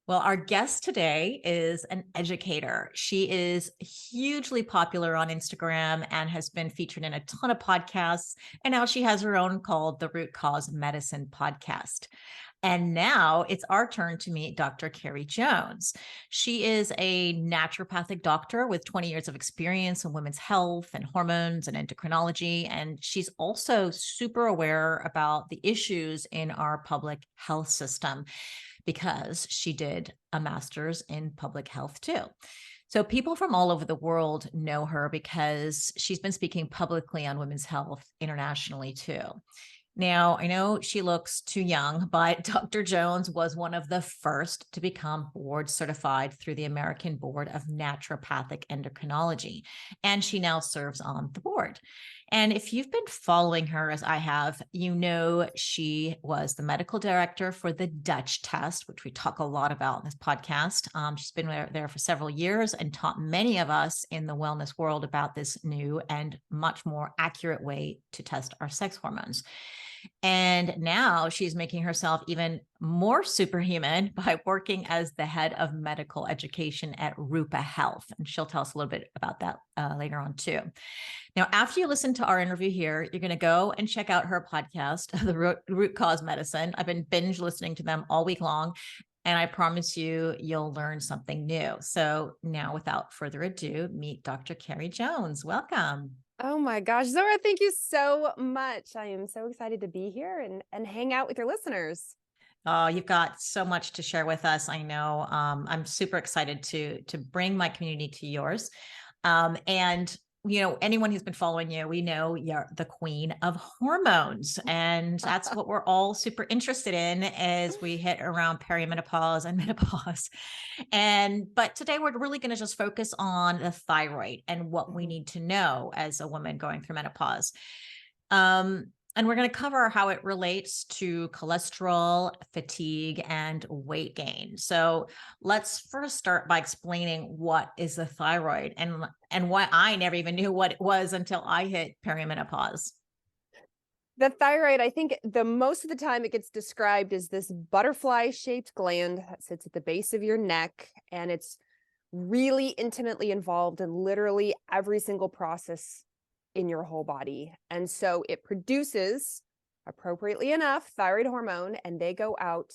Well, our guest today is an educator. She is hugely popular on Instagram and has been featured in a ton of podcasts. And now she has her own called the Root Cause Medicine podcast. And now it's our turn to meet Dr. Carrie Jones. She is a naturopathic doctor with 20 years of experience in women's health and hormones and endocrinology. And she's also super aware about the issues in our public health system, because she did a master's in public health too. So people from all over the world know her because she's been speaking publicly on women's health internationally too. Now, I know she looks too young, but Dr. Jones was one of the first to become board certified through the American Board of Naturopathic Endocrinology, and she now serves on the board. And if you've been following her as I have, you know she was the medical director for the Dutch test, which we talk a lot about in this podcast. She's been there for several years and taught many of us in the wellness world about this new and much more accurate way to test our sex hormones. And now she's making herself even more superhuman by working as the head of medical education at Rupa Health. And she'll tell us a little bit about that later on too. Now, after you listen to our interview here, you're going to go and check out her podcast, The Root Cause Medicine. I've been binge listening to them all week long, and I promise you, you'll learn something new. So now, without further ado, meet Dr. Carrie Jones. Welcome. Oh my gosh, Zora, thank you so much. I am so excited to be here and hang out with your listeners. Oh, you've got so much to share with us. I know. I'm super excited to bring my community to yours. And anyone who's been following you, we know you're the queen of hormones, and that's what we're all super interested in as we hit around perimenopause and menopause. But today we're really going to just focus on the thyroid and what we need to know as a woman going through menopause. And we're going to cover how it relates to cholesterol, fatigue, and weight gain. So let's first start by explaining what is the thyroid and why I never even knew what it was until I hit perimenopause. The thyroid, I think the most of the time it gets described as this butterfly-shaped gland that sits at the base of your neck, and it's really intimately involved in literally every single process in your whole body. And so it produces, appropriately enough, thyroid hormone, and they go out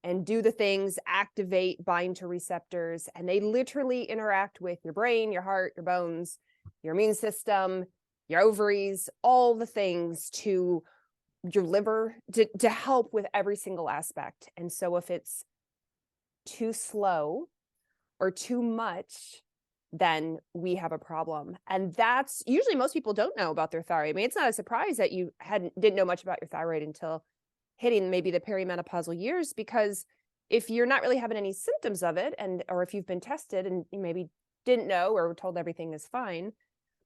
and do the things, activate, bind to receptors, and they literally interact with your brain, your heart, your bones, your immune system, your ovaries, all the things, to your liver, to help with every single aspect. And so if it's too slow or too much, then we have a problem. And that's usually, most people don't know about their thyroid. I mean, it's not a surprise that you didn't know much about your thyroid until hitting maybe the perimenopausal years, because if you're not really having any symptoms of it, or if you've been tested and you maybe didn't know or were told everything is fine.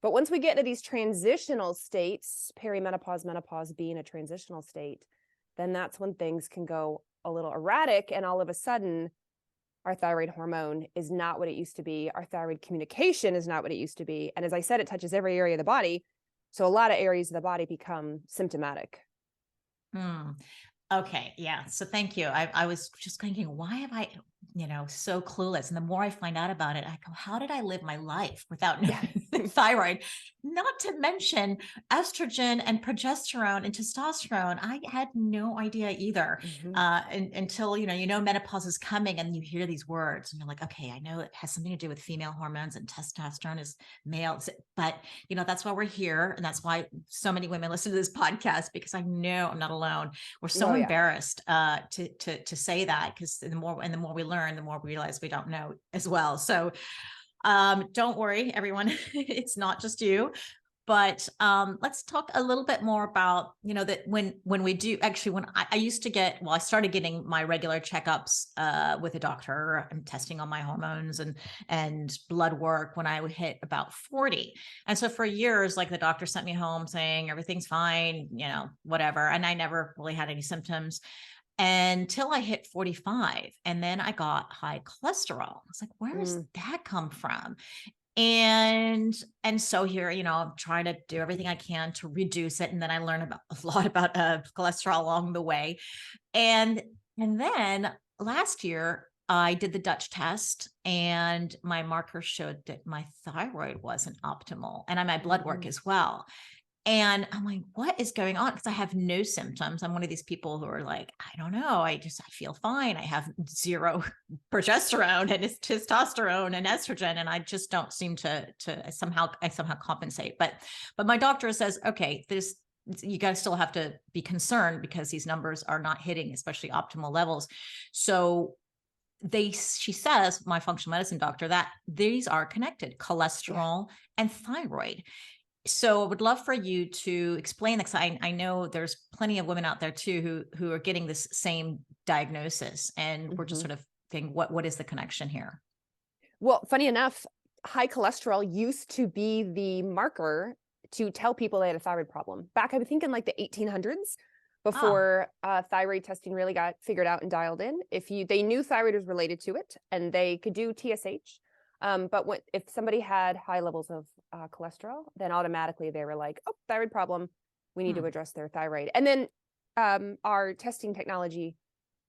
But once we get into these transitional states, perimenopause, menopause being a transitional state, then that's when things can go a little erratic, and all of a sudden our thyroid hormone is not what it used to be. Our thyroid communication is not what it used to be. And as I said, it touches every area of the body. So a lot of areas of the body become symptomatic. Okay. Yeah. So thank you. I was just thinking, why am I, so clueless? And the more I find out about it, I go, how did I live my life without knowing thyroid? Not to mention estrogen and progesterone and testosterone. I had no idea either until, menopause is coming and you hear these words and you're like, okay, I know it has something to do with female hormones and testosterone is male. But, that's why we're here. And that's why so many women listen to this podcast, because I know I'm not alone. We're so embarrassed to say that, because the more we learn, the more we realize we don't know as well. So don't worry, everyone. It's not just you. But let's talk a little bit more about, that when we do, actually, when I used to I started getting my regular checkups with a doctor. I'm testing on my hormones and blood work when I would hit about 40. And so for years, like, the doctor sent me home saying everything's fine, whatever. And I never really had any symptoms until I hit 45. And then I got high cholesterol. I was like, where does that come from? And so here, I'm trying to do everything I can to reduce it. And then I learned a lot about cholesterol along the way. And then last year, I did the Dutch test and my markers showed that my thyroid wasn't optimal, and I my blood work as well. And I'm like, what is going on? Because I have no symptoms. I'm one of these people who are like, I don't know. I feel fine. I have zero progesterone and it's testosterone and estrogen. And I just don't seem to somehow compensate. But my doctor says, okay, you guys still have to be concerned because these numbers are not hitting, especially optimal levels. So she says, my functional medicine doctor, that these are connected, cholesterol and thyroid. So I would love for you to explain that, because I know there's plenty of women out there too who are getting this same diagnosis, and we're just sort of thinking, what is the connection here? Well, funny enough, high cholesterol used to be the marker to tell people they had a thyroid problem. Back, I think in like the 1800s, before thyroid testing really got figured out and dialed in. They knew thyroid was related to it, and they could do TSH. But if somebody had high levels of cholesterol, then automatically they were like, oh, thyroid problem. We need to address their thyroid. And then our testing technology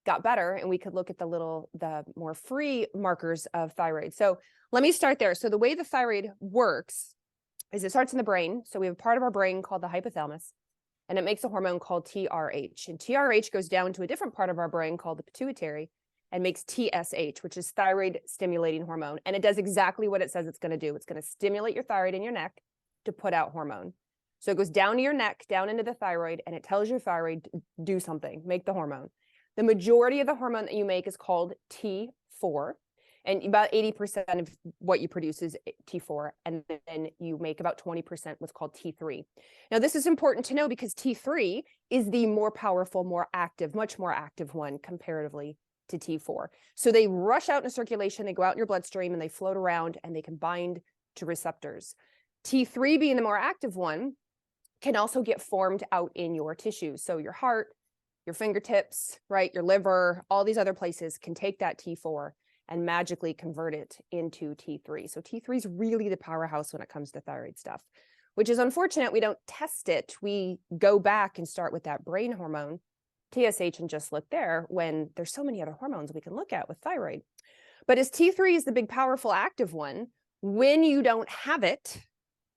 got better, and we could look at the more free markers of thyroid. So let me start there. So the way the thyroid works is it starts in the brain. So we have a part of our brain called the hypothalamus, and it makes a hormone called TRH. And TRH goes down to a different part of our brain called the pituitary and makes TSH, which is thyroid stimulating hormone. And it does exactly what it says it's going to do. It's going to stimulate your thyroid in your neck to put out hormone. So it goes down to your neck, down into the thyroid, and it tells your thyroid to do something, make the hormone. The majority of the hormone that you make is called T4. And about 80% of what you produce is T4. And then you make about 20% what's called T3. Now, this is important to know because T3 is the more powerful, more active, much more active one comparatively to T4. So they rush out into circulation, they go out in your bloodstream, and they float around, and they can bind to receptors. T3, being the more active one, can also get formed out in your tissues. So your heart, your fingertips, right, your liver, all these other places can take that T4 and magically convert it into T3. So T3 is really the powerhouse when it comes to thyroid stuff, which is unfortunate. We don't test it. We go back and start with that brain hormone, TSH, and just look there when there's so many other hormones we can look at with thyroid. But as T3 is the big, powerful, active one, when you don't have it,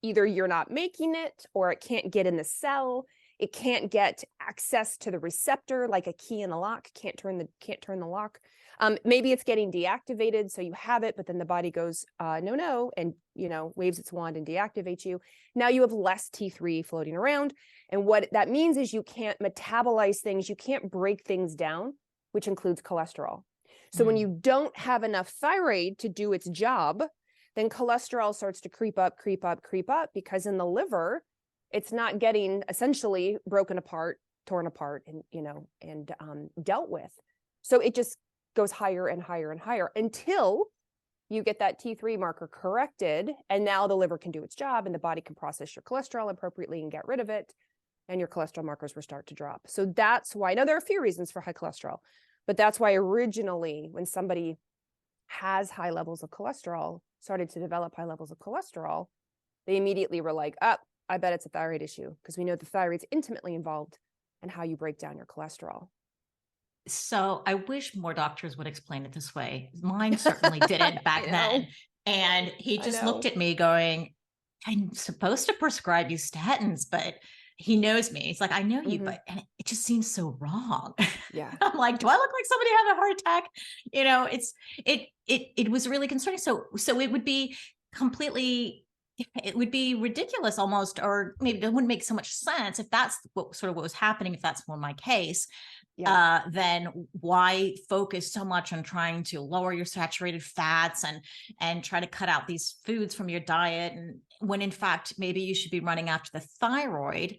either you're not making it or it can't get in the cell. It can't get access to the receptor like a key in a lock, can't turn the lock. Maybe it's getting deactivated, so you have it, but then the body goes, no, and waves its wand and deactivates you. Now you have less T3 floating around. And what that means is you can't metabolize things, you can't break things down, which includes cholesterol. So when you don't have enough thyroid to do its job, then cholesterol starts to creep up, because in the liver, it's not getting essentially broken apart, torn apart, and dealt with. So it just goes higher and higher and higher until you get that T3 marker corrected. And now the liver can do its job, and the body can process your cholesterol appropriately and get rid of it. And your cholesterol markers will start to drop. So that's why, now there are a few reasons for high cholesterol, but that's why originally when somebody has high levels of cholesterol, started to develop high levels of cholesterol, they immediately were like, I bet it's a thyroid issue, because we know the thyroid's intimately involved in how you break down your cholesterol. So I wish more doctors would explain it this way. Mine certainly didn't back then. And he just looked at me going, I'm supposed to prescribe you statins, but he knows me. He's like, I know you, but and it just seems so wrong. Yeah. I'm like, do I look like somebody having a heart attack? It was really concerning. So it would be it would be ridiculous almost, or maybe it wouldn't make so much sense if that's what was happening, if that's more my case. Then why focus so much on trying to lower your saturated fats and try to cut out these foods from your diet, and when in fact maybe you should be running after the thyroid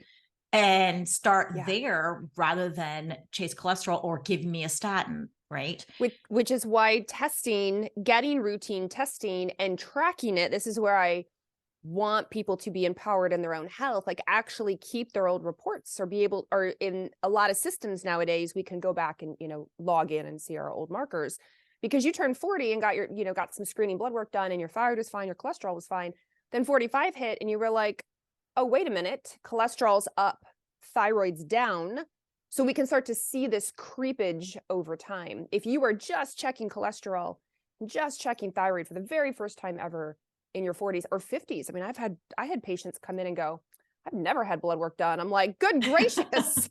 and start there rather than chase cholesterol or give me a statin, right? Which is why getting routine testing and tracking it, this is where I want people to be empowered in their own health, like actually keep their old reports, or in a lot of systems nowadays, we can go back and, log in and see our old markers, because you turned 40 and got some screening blood work done, and your thyroid was fine, your cholesterol was fine. Then 45 hit and you were like, oh, wait a minute, cholesterol's up, thyroid's down. So we can start to see this creepage over time. If you are just checking cholesterol, just checking thyroid for the very first time ever in your 40s or 50s. I mean, I had patients come in and go, I've never had blood work done. I'm like, good gracious.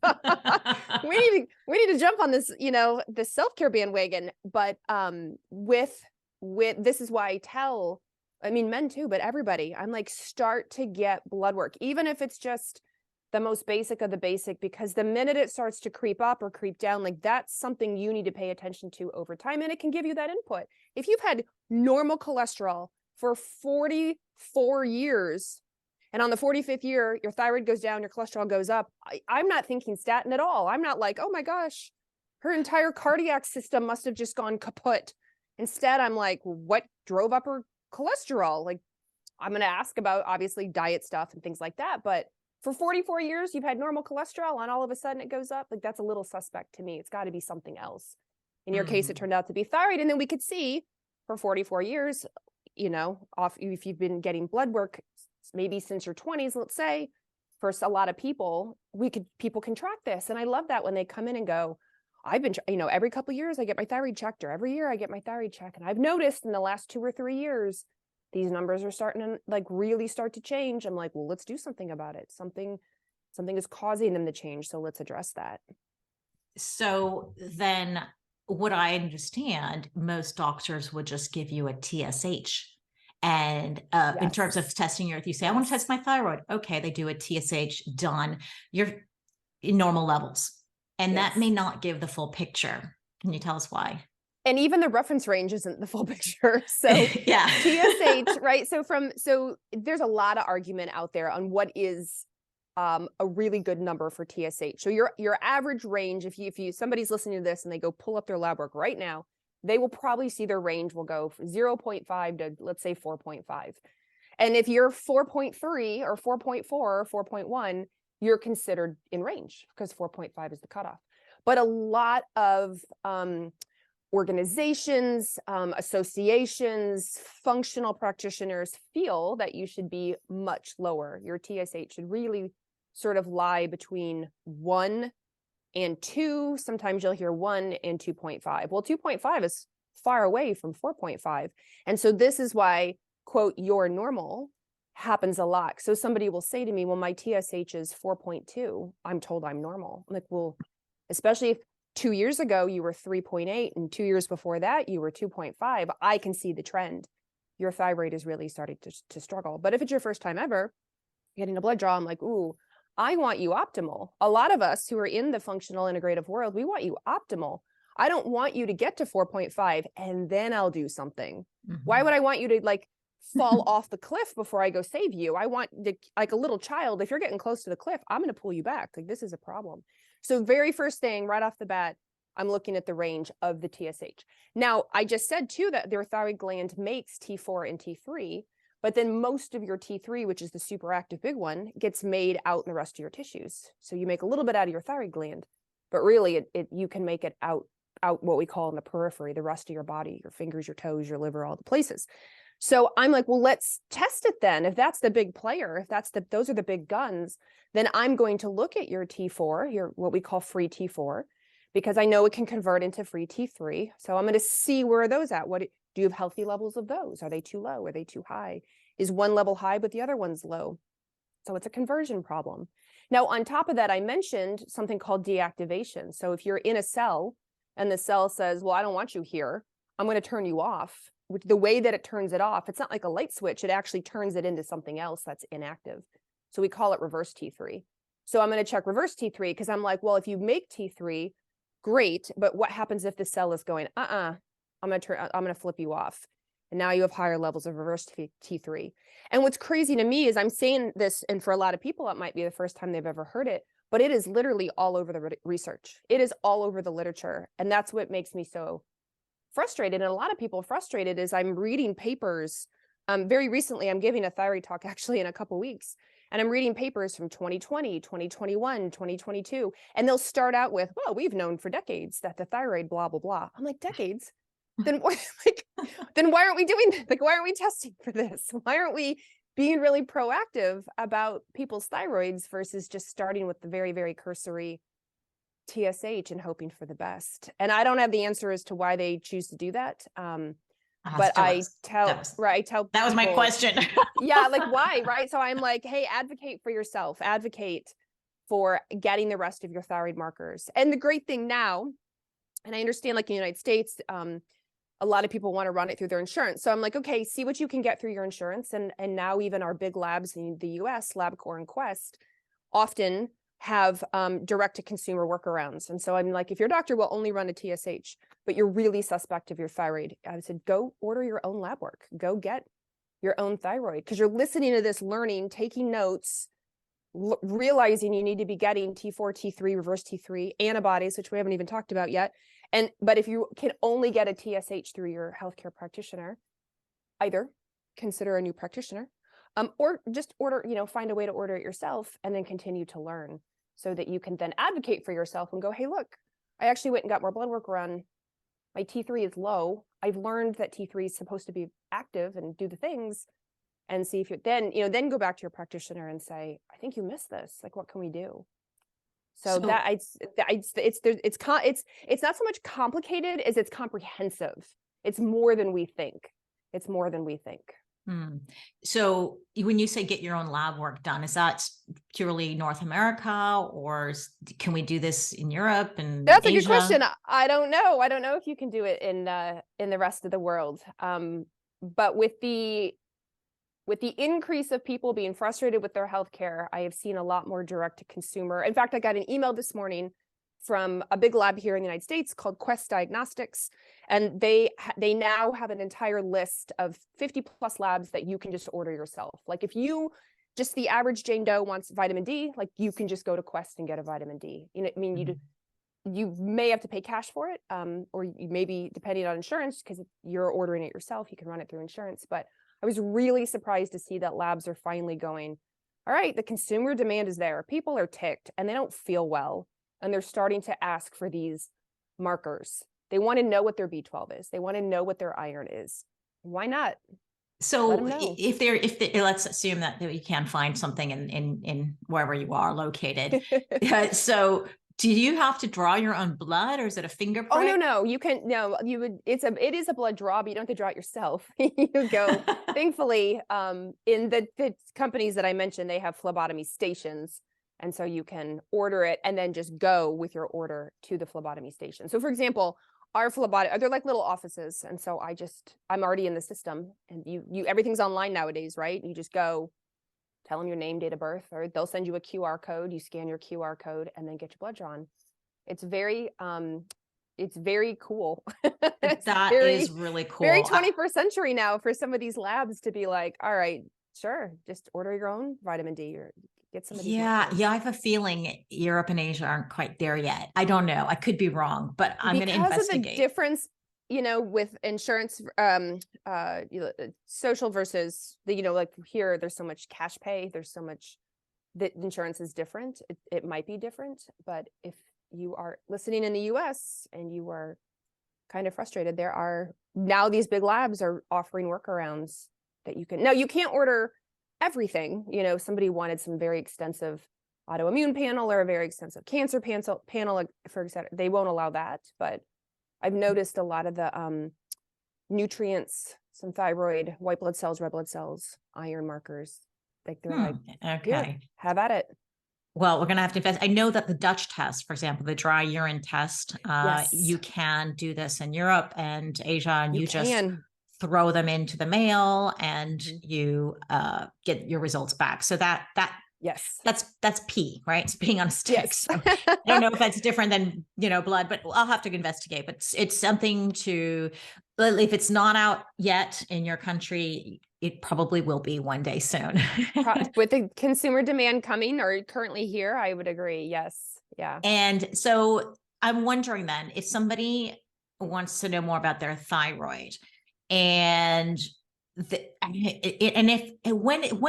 we need to jump on this, the self-care bandwagon. But with this is why I tell, I mean, men too, but everybody, I'm like, start to get blood work, even if it's just the most basic of the basic, because the minute it starts to creep up or creep down, like that's something you need to pay attention to over time. And it can give you that input. If you've had normal cholesterol for 44 years, and on the 45th year, your thyroid goes down, your cholesterol goes up, I'm not thinking statin at all. I'm not like, oh my gosh, her entire cardiac system must have just gone kaput. Instead, I'm like, what drove up her cholesterol? Like, I'm going to ask about obviously diet stuff and things like that. But for 44 years, you've had normal cholesterol and all of a sudden it goes up. Like, that's a little suspect to me. It's got to be something else. In your case, it turned out to be thyroid. And then we could see for 44 years, if you've been getting blood work, maybe since your 20s, let's say, for a lot of people, people can track this. And I love that when they come in and go, I've been, every couple of years I get my thyroid checked, or every year I get my thyroid check. And I've noticed in the last 2 or 3 years, these numbers are starting to like really start to change. I'm like, well, let's do something about it. Something is causing them to change. So let's address that. So then what I understand, most doctors would just give you a TSH. And in terms of testing your, if you say, I want to test my thyroid. Okay. They do a TSH, done. You're in normal levels. And that may not give the full picture. Can you tell us why? And even the reference range isn't the full picture. So yeah, TSH, right? So there's a lot of argument out there on what is a really good number for TSH. So your average range, if somebody's listening to this and they go pull up their lab work right now, they will probably see their range will go from 0.5 to, let's say, 4.5. And if you're 4.3 or 4.4 or 4.1, you're considered in range because 4.5 is the cutoff. But a lot of organizations, associations, functional practitioners feel that you should be much lower. Your TSH should really sort of lie between 1 and 2. Sometimes you'll hear 1 and 2.5. Well, 2.5 is far away from 4.5. And so this is why, quote, your normal happens a lot. So somebody will say to me, well, my TSH is 4.2. I'm told I'm normal. I'm like, well, especially if 2 years ago you were 3.8 and 2 years before that you were 2.5, I can see the trend. Your thyroid is really starting to struggle. But if it's your first time ever getting a blood draw, I'm like, ooh, I want you optimal. A lot of us who are in the functional integrative world, we want you optimal. I don't want you to get to 4.5 and then I'll do something. Why would I want you to like fall off the cliff before I go save you? I want to, like a little child, if you're getting close to the cliff, I'm going to pull you back. Like, this is a problem. So very first thing right off the bat, I'm looking at the range of the TSH. Now, I just said too that their thyroid gland makes T4 and T3, but then most of your T3, which is the superactive big one, gets made out in the rest of your tissues. So you make a little bit out of your thyroid gland, but really you can make it out what we call in the periphery, the rest of your body, your fingers, your toes, your liver, all the places. So I'm like, well, let's test it then. If that's the big player, if those are the big guns, then I'm going to look at your T4, your what we call free T4, because I know it can convert into free T3. So I'm going to see where are those at. What do you have healthy levels of those? Are they too low? Are they too high? Is one level high but the other one's low? So it's a conversion problem. Now, on top of that, I mentioned something called deactivation. So if you're in a cell and the cell says, well, I don't want you here, I'm going to turn you off. The way that it turns it off, it's not like a light switch. It actually turns it into something else that's inactive. So we call it reverse T3. So I'm going to check reverse T3 because I'm like, well, if you make T3, great. But what happens if the cell is going, I'm going to flip you off. And now you have higher levels of reverse T3. And what's crazy to me is I'm saying this, and for a lot of people, it might be the first time they've ever heard it, but it is literally all over the research. It is all over the literature. And that's what makes me so frustrated. And a lot of people frustrated is I'm reading papers. Very recently, I'm giving a thyroid talk actually in a couple weeks. And I'm reading papers from 2020, 2021, 2022. And they'll start out with, well, we've known for decades that the thyroid, blah, blah, blah. I'm like, decades? Then why aren't we doing that? Like, why aren't we testing for this? Why aren't we being really proactive about people's thyroids versus just starting with the very, very cursory TSH and hoping for the best. And I don't have the answer as to why they choose to do that. But that was my question. Yeah, like why, right? So I'm like, hey, advocate for yourself, advocate for getting the rest of your thyroid markers. And the great thing now, and I understand like in the United States, a lot of people want to run it through their insurance. So I'm like, okay, see what you can get through your insurance. And now even our big labs in the US, LabCorp and Quest, often have direct to consumer workarounds. And so I'm like, if your doctor will only run a TSH, but you're really suspect of your thyroid, I said, go order your own lab work, go get your own thyroid, because you're listening to this, learning, taking notes, realizing you need to be getting T4, T3, reverse T3 antibodies, which we haven't even talked about yet. But if you can only get a TSH through your healthcare practitioner, either consider a new practitioner, or just order, find a way to order it yourself and then continue to learn so that you can then advocate for yourself and go, hey, look, I actually went and got more blood work run. My T3 is low. I've learned that T3 is supposed to be active and do the things, and see if you then go back to your practitioner and say, I think you missed this. Like, what can we do? So that it's not so much complicated as it's comprehensive. It's more than we think. So when you say get your own lab work done, is that purely North America, or can we do this in Europe and That's Asia? A good question. I don't know. I don't know if you can do it in the rest of the world. But with the increase of people being frustrated with their healthcare, I have seen a lot more direct to consumer. In fact, I got an email this morning from a big lab here in the United States called Quest Diagnostics. And they now have an entire list of 50 plus labs that you can just order yourself. Like if you, just the average Jane Doe wants vitamin D, like you can just go to Quest and get a vitamin D. You may have to pay cash for it, or you maybe depending on insurance, because if you're ordering it yourself, you can run it through insurance. But I was really surprised to see that labs are finally going, all right, the consumer demand is there. People are ticked and they don't feel well. And they're starting to ask for these markers. They want to know what their B12 is. They want to know what their iron is. Why not? So if let's assume that you can find something in wherever you are located. So do you have to draw your own blood, or is it a fingerprint? Oh, no, you can, no, you would, it is a blood draw, but you don't have to draw it yourself. You go, thankfully, in the companies that I mentioned, they have phlebotomy stations. And so you can order it and then just go with your order to the phlebotomy station. So for example, our phlebotomy, they're like little offices. And so I'm already in the system, and everything's online nowadays, right? You just go, tell them your name, date of birth, or they'll send you a QR code. You scan your QR code and then get your blood drawn. It's very cool. That is really cool. Very 21st century now for some of these labs to be like, all right, sure, just order your own vitamin D or get some of these. Yeah, I have a feeling Europe and Asia aren't quite there yet. I don't know. I could be wrong, but I'm going to investigate. Because of the difference, with insurance, social versus like here, there's so much cash pay. There's so much that insurance is different. It might be different, but if you are listening in the US and you are kind of frustrated, there are now these big labs are offering workarounds that you can. Now you can't order everything. Somebody wanted some very extensive autoimmune panel or a very extensive cancer panel, for example. They won't allow that, but I've noticed a lot of the nutrients, some thyroid, white blood cells, red blood cells, iron markers. Like they're like, okay, have at it. Well, we're going to have to invest. I know that the Dutch test, for example, the dry urine test, yes. You can do this in Europe and Asia, and you just throw them into the mail and you get your results back. So yes, that's pee, right? It's peeing on a stick. Yes. So I don't know if that's different than, blood, but I'll have to investigate. But it's something to, if it's not out yet in your country, it probably will be one day soon. With the consumer demand coming or currently here, I would agree. Yes. Yeah. And so I'm wondering then, if somebody wants to know more about their thyroid when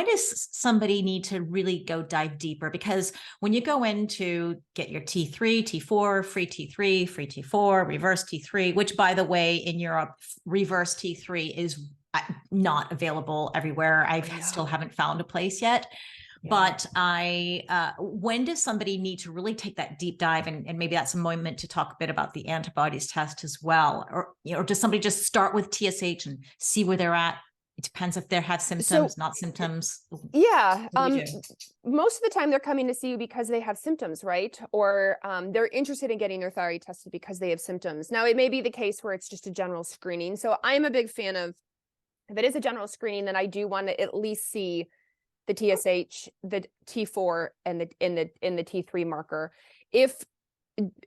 does somebody need to really go dive deeper? Because when you go in to get your T3, T4, free T3, free T4, reverse T3, which by the way, in Europe, reverse T3 is not available everywhere. Still haven't found a place yet. But when does somebody need to really take that deep dive? And maybe that's a moment to talk a bit about the antibodies test as well. Or, or does somebody just start with TSH and see where they're at? It depends if they have symptoms, not symptoms. Yeah. What do you do? Most of the time they're coming to see you because they have symptoms, right? Or they're interested in getting their thyroid tested because they have symptoms. Now, it may be the case where it's just a general screening. So I'm a big fan of, if it is a general screening, then I do want to at least see the TSH, the T4, and the T3 marker. If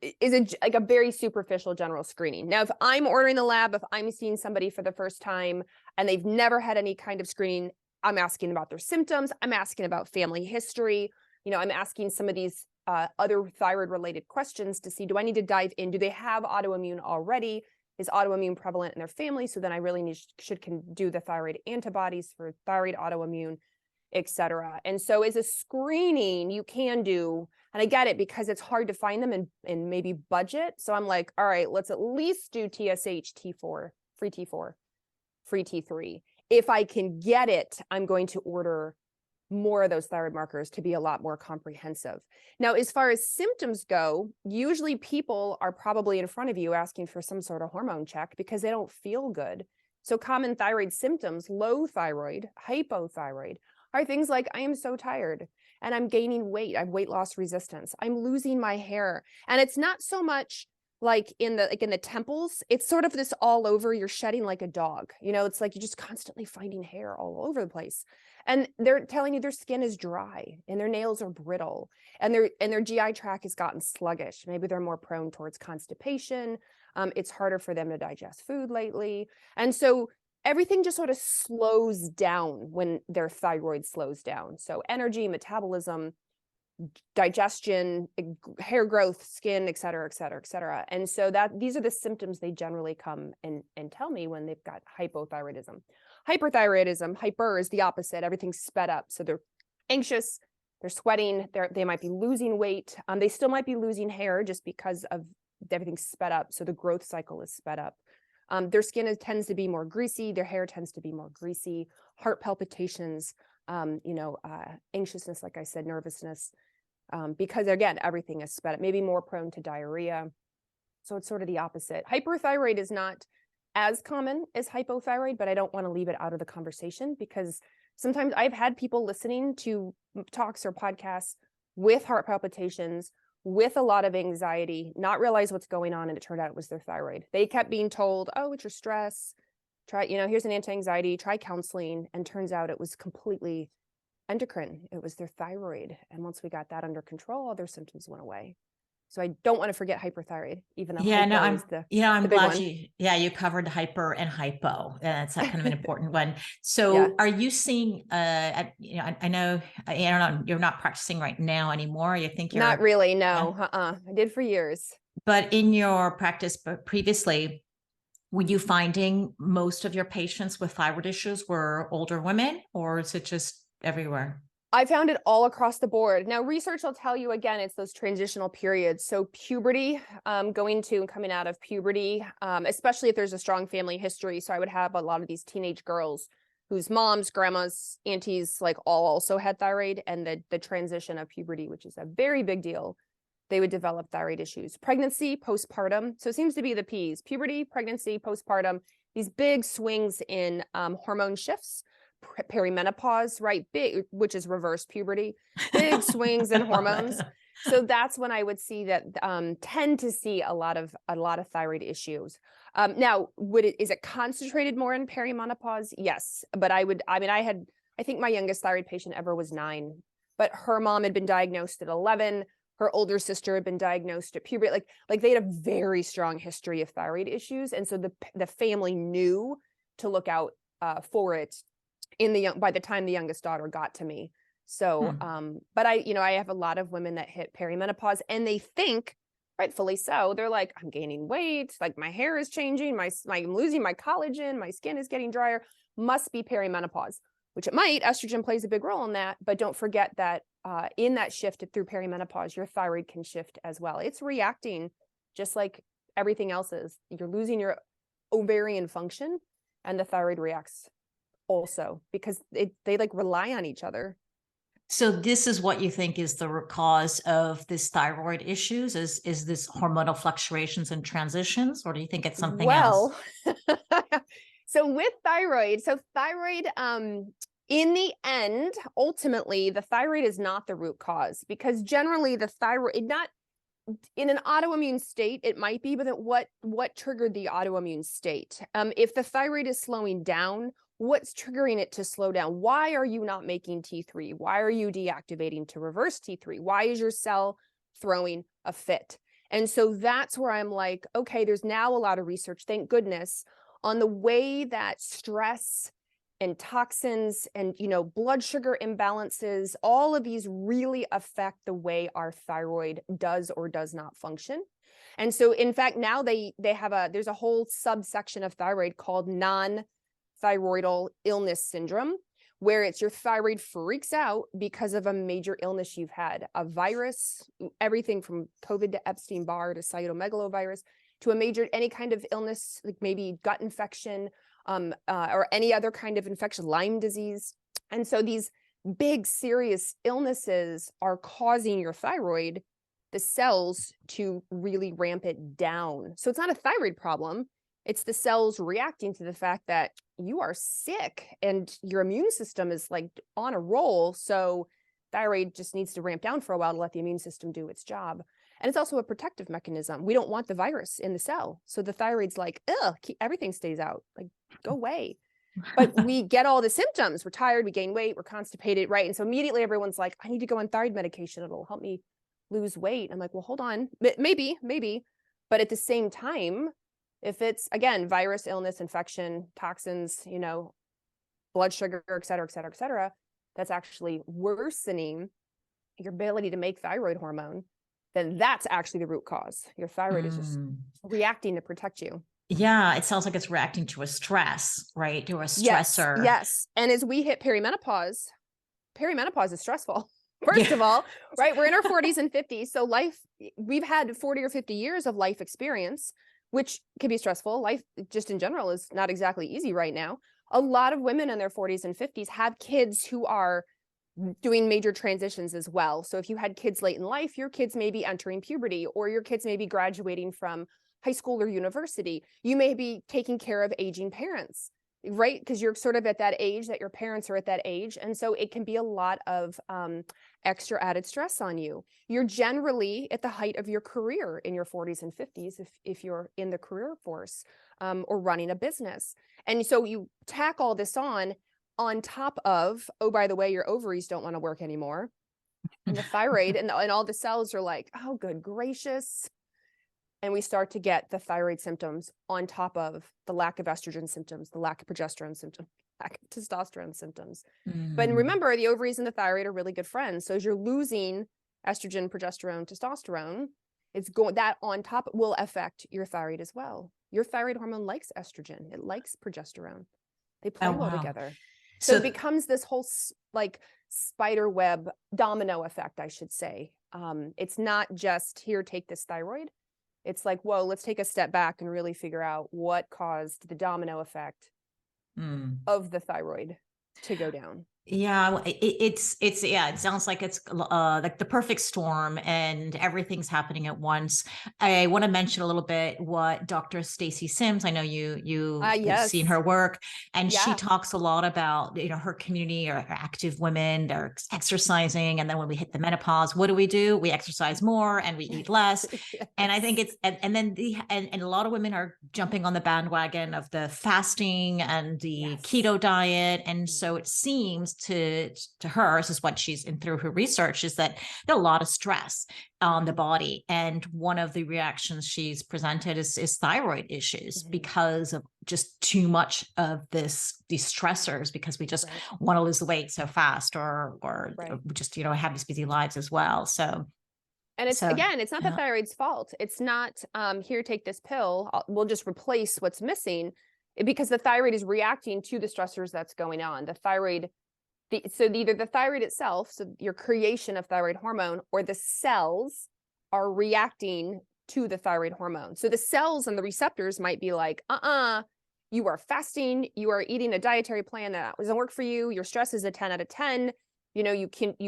is it like a very superficial general screening. Now, if I'm ordering the lab, if I'm seeing somebody for the first time and they've never had any kind of screening, I'm asking about their symptoms. I'm asking about family history. I'm asking some of these other thyroid related questions to see, do I need to dive in? Do they have autoimmune already? Is autoimmune prevalent in their family? So then I really should do the thyroid antibodies for thyroid autoimmune, etc. And so as a screening, you can do, and I get it because it's hard to find them in maybe budget. So I'm like, all right, let's at least do TSH, T4, free T4, free T3. If I can get it, I'm going to order more of those thyroid markers to be a lot more comprehensive. Now, as far as symptoms go, usually people are probably in front of you asking for some sort of hormone check because they don't feel good. So common thyroid symptoms, low thyroid, hypothyroid, are things like, I am so tired and I'm gaining weight. I have weight loss resistance. I'm losing my hair. And it's not so much like in the temples, it's sort of this all over, you're shedding like a dog. It's like you're just constantly finding hair all over the place. And they're telling you their skin is dry and their nails are brittle and their GI tract has gotten sluggish. Maybe they're more prone towards constipation. It's harder for them to digest food lately. And so everything just sort of slows down when their thyroid slows down. So energy, metabolism, digestion, hair growth, skin, et cetera, et cetera, et cetera. And so these are the symptoms they generally come and tell me when they've got hypothyroidism. Hyperthyroidism, hyper is the opposite. Everything's sped up. So they're anxious, they're sweating, they might be losing weight. They still might be losing hair just because of everything's sped up. So the growth cycle is sped up. Their skin tends to be more greasy. Their hair tends to be more greasy. Heart palpitations, anxiousness, like I said, nervousness, because again, everything is sped up, maybe more prone to diarrhea. So it's sort of the opposite. Hyperthyroid is not as common as hypothyroid, but I don't want to leave it out of the conversation because sometimes I've had people listening to talks or podcasts with heart palpitations, with a lot of anxiety, not realize what's going on. And it turned out it was their thyroid. They kept being told, oh, it's your stress. Try, here's an anti-anxiety, try counseling. And turns out it was completely endocrine. It was their thyroid. And once we got that under control, all their symptoms went away. So I don't want to forget hyperthyroid, even though hypo is I'm the big glad one. you covered hyper and hypo. That's kind of an important one. So are you seeing, I know, you're not practicing right now anymore. You think you're not really. No, I did for years. But in your practice, but previously, were you finding most of your patients with thyroid issues were older women, or is it just everywhere? I found it all across the board. Now, research will tell you, again, it's those transitional periods. So puberty, going to and coming out of puberty, especially if there's a strong family history. So I would have a lot of these teenage girls whose moms, grandmas, aunties, like all also had thyroid, and the transition of puberty, which is a very big deal. They would develop thyroid issues. Pregnancy, postpartum. So it seems to be the P's: puberty, pregnancy, postpartum, these big swings in hormone shifts. Perimenopause, right? Big, which is reverse puberty, big swings in hormones. So that's when I would see that, tend to see a lot of thyroid issues. Now, is it concentrated more in perimenopause? Yes, but I think my youngest thyroid patient ever was 9, but her mom had been diagnosed at 11. Her older sister had been diagnosed at puberty. Like they had a very strong history of thyroid issues, and so the family knew to look out for it by the time the youngest daughter got to me. So, but I have a lot of women that hit perimenopause and they think, rightfully so, they're like, I'm gaining weight, like my hair is changing, I'm losing my collagen, my skin is getting drier, must be perimenopause, which it might. Estrogen plays a big role in that, but don't forget that in that shift through perimenopause, your thyroid can shift as well. It's reacting just like everything else is. You're losing your ovarian function and the thyroid reacts also, because they like rely on each other. So this is what you think is the root cause of this thyroid issues, is this hormonal fluctuations and transitions, or do you think it's something else? Well, so with thyroid, in the end, ultimately, the thyroid is not the root cause, because generally the thyroid, not in an autoimmune state, it might be, but what triggered the autoimmune state? If the thyroid is slowing down, what's triggering it to slow down? Why are you not making T3? Why are you deactivating to reverse T3? Why is your cell throwing a fit? And so that's where I'm like, okay, there's now a lot of research, thank goodness, on the way that stress and toxins and, blood sugar imbalances, all of these really affect the way our thyroid does or does not function. And so in fact, now there's a whole subsection of thyroid called non-thyroidal illness syndrome, where it's your thyroid freaks out because of a major illness you've had, a virus, everything from COVID to Epstein-Barr to cytomegalovirus, to any kind of illness, like maybe gut infection, or any other kind of infection, Lyme disease. And so these big, serious illnesses are causing your thyroid, the cells, to really ramp it down. So it's not a thyroid problem. It's the cells reacting to the fact that you are sick and your immune system is like on a roll. So thyroid just needs to ramp down for a while to let the immune system do its job. And it's also a protective mechanism. We don't want the virus in the cell. So the thyroid's like, ugh, everything stays out, like, go away. But we get all the symptoms. We're tired, we gain weight, we're constipated, right? And so immediately everyone's like, I need to go on thyroid medication. It'll help me lose weight. I'm like, well, hold on. Maybe. But at the same time, if it's, again, virus, illness, infection, toxins, blood sugar, et cetera, et cetera, et cetera, that's actually worsening your ability to make thyroid hormone, then that's actually the root cause. Your thyroid is just reacting to protect you. Yeah, it sounds like it's reacting to a stress, right? To a stressor. Yes. And as we hit perimenopause is stressful. First of all, right? We're in our 40s and 50s. So we've had 40 or 50 years of life experience, which can be stressful. Life just in general is not exactly easy right now. A lot of women in their 40s and 50s have kids who are doing major transitions as well. So if you had kids late in life, your kids may be entering puberty, or your kids may be graduating from high school or university. You may be taking care of aging parents, right? Because you're sort of at that age that your parents are at that age. And so it can be a lot of extra added stress on you. You're generally at the height of your career in your 40s and 50s if you're in the career force, or running a business. And so you tack all this on top of, oh, by the way, your ovaries don't want to work anymore. And the thyroid and all the cells are like, oh, good gracious. And we start to get the thyroid symptoms on top of the lack of estrogen symptoms, the lack of progesterone symptoms, lack of testosterone symptoms. But remember, the ovaries and the thyroid are really good friends. So as you're losing estrogen, progesterone, testosterone, that on top will affect your thyroid as well. Your thyroid hormone likes estrogen. It likes progesterone. They play well together. So it becomes this whole like spider web domino effect, I should say. It's not just here, take this thyroid. It's like, whoa, let's take a step back and really figure out what caused the domino effect of the thyroid to go down. Yeah, it sounds like it's like the perfect storm and everything's happening at once. I want to mention a little bit what Dr. Stacy Sims, I know you've seen her work, and she talks a lot about, her community or active women, they're exercising. And then when we hit the menopause, what do? We exercise more and we eat less. And I think it's, and then and a lot of women are jumping on the bandwagon of the fasting and the keto diet. And so it seems to her, this is what she's in through her research, is that there's a lot of stress on the body. And one of the reactions she's presented is thyroid issues because of just too much of these stressors, because we just want to lose the weight so fast, or just, have these busy lives as well. So. And it's not the thyroid's fault. It's not, here, take this pill. We'll just replace what's missing, because the thyroid is reacting to the stressors that's going on. The thyroid, so either the thyroid itself, so your creation of thyroid hormone, or the cells are reacting to the thyroid hormone. So the cells and the receptors might be like, you are fasting, you are eating a dietary plan that doesn't work for you. Your stress is a 10 out of 10. You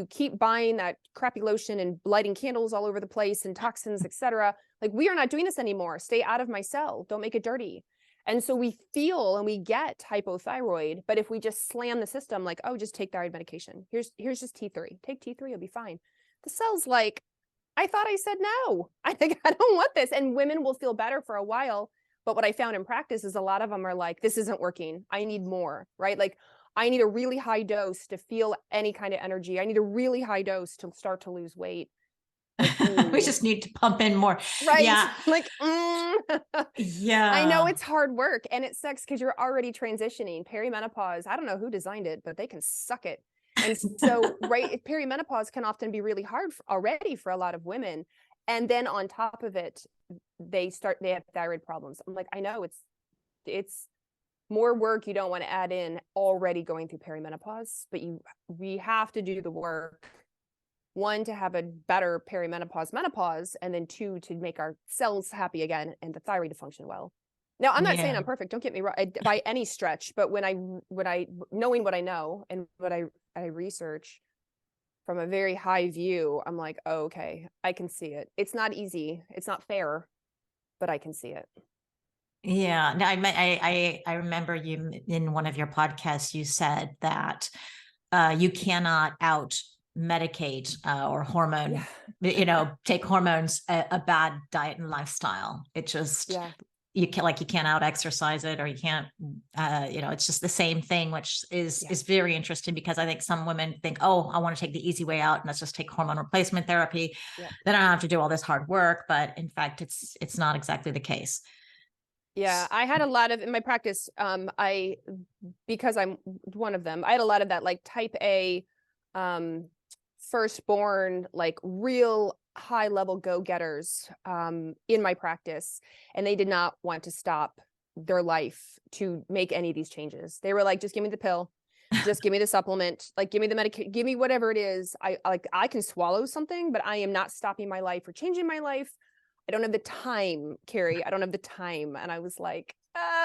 keep buying that crappy lotion and lighting candles all over the place and toxins, etc. Like, we are not doing this anymore. Stay out of my cell. Don't make it dirty. And so we feel and we get hypothyroid, but if we just slam the system, like, oh, just take thyroid medication. Here's just T3. Take T3, you'll be fine. The cell's like, I thought I said no. I think I don't want this. And women will feel better for a while. But what I found in practice is a lot of them are like, this isn't working. I need more, right? Like, I need a really high dose to feel any kind of energy. I need a really high dose to start to lose weight. Like, We just need to pump in more. right? Yeah. Like, Yeah. I know it's hard work and it sucks because you're already transitioning. Perimenopause, I don't know who designed it, but they can suck it. And so, right, perimenopause can often be really hard already for a lot of women. And then on top of it, they have thyroid problems. I'm like, I know it's more work you don't want to add in already going through perimenopause, but we have to do the work. One, to have a better perimenopause, menopause, and then two, to make our cells happy again and the thyroid to function well. Now, I'm not saying I'm perfect. Don't get me wrong by any stretch, but when I knowing what I know and what I research from a very high view, I'm like, oh, okay, I can see it. It's not easy. It's not fair, but I can see it. Yeah. No, I remember you in one of your podcasts, you said that you cannot out medicate or hormone, take hormones, a bad diet and lifestyle. It just, you can't out exercise it, or you can't, it's just the same thing, which is very interesting, because I think some women think, oh, I want to take the easy way out and let's just take hormone replacement therapy. Then I don't have to do all this hard work. But in fact, it's not exactly the case. Yeah, I had a lot of in my practice. Because I'm one of them, I had a lot of that, like type A, firstborn, like real high level go-getters in my practice, and they did not want to stop their life to make any of these changes. They were like, just give me the pill, just give me the supplement, like give me the medication, give me whatever it is. I can swallow something, but I am not stopping my life or changing my life. I don't have the time, Carrie. I don't have the time. And I was like,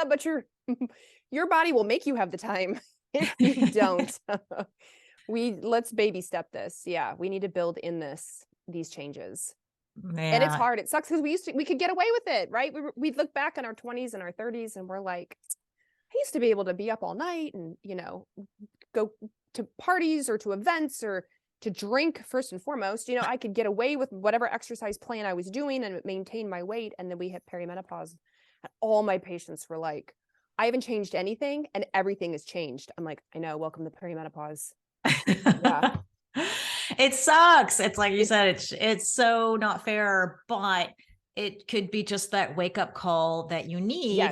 but your body will make you have the time if you don't. Let's baby step this. Yeah, we need to build in these changes. And it's hard. It sucks because we could get away with it, right? We look back in our 20s and our 30s and we're like, I used to be able to be up all night and, go to parties or to events or to drink first and foremost. I could get away with whatever exercise plan I was doing and maintain my weight. And then we hit perimenopause. And all my patients were like, I haven't changed anything and everything has changed. I'm like, I know, welcome to perimenopause. Yeah. It sucks. It's like you said, it's so not fair, but it could be just that wake up call that you need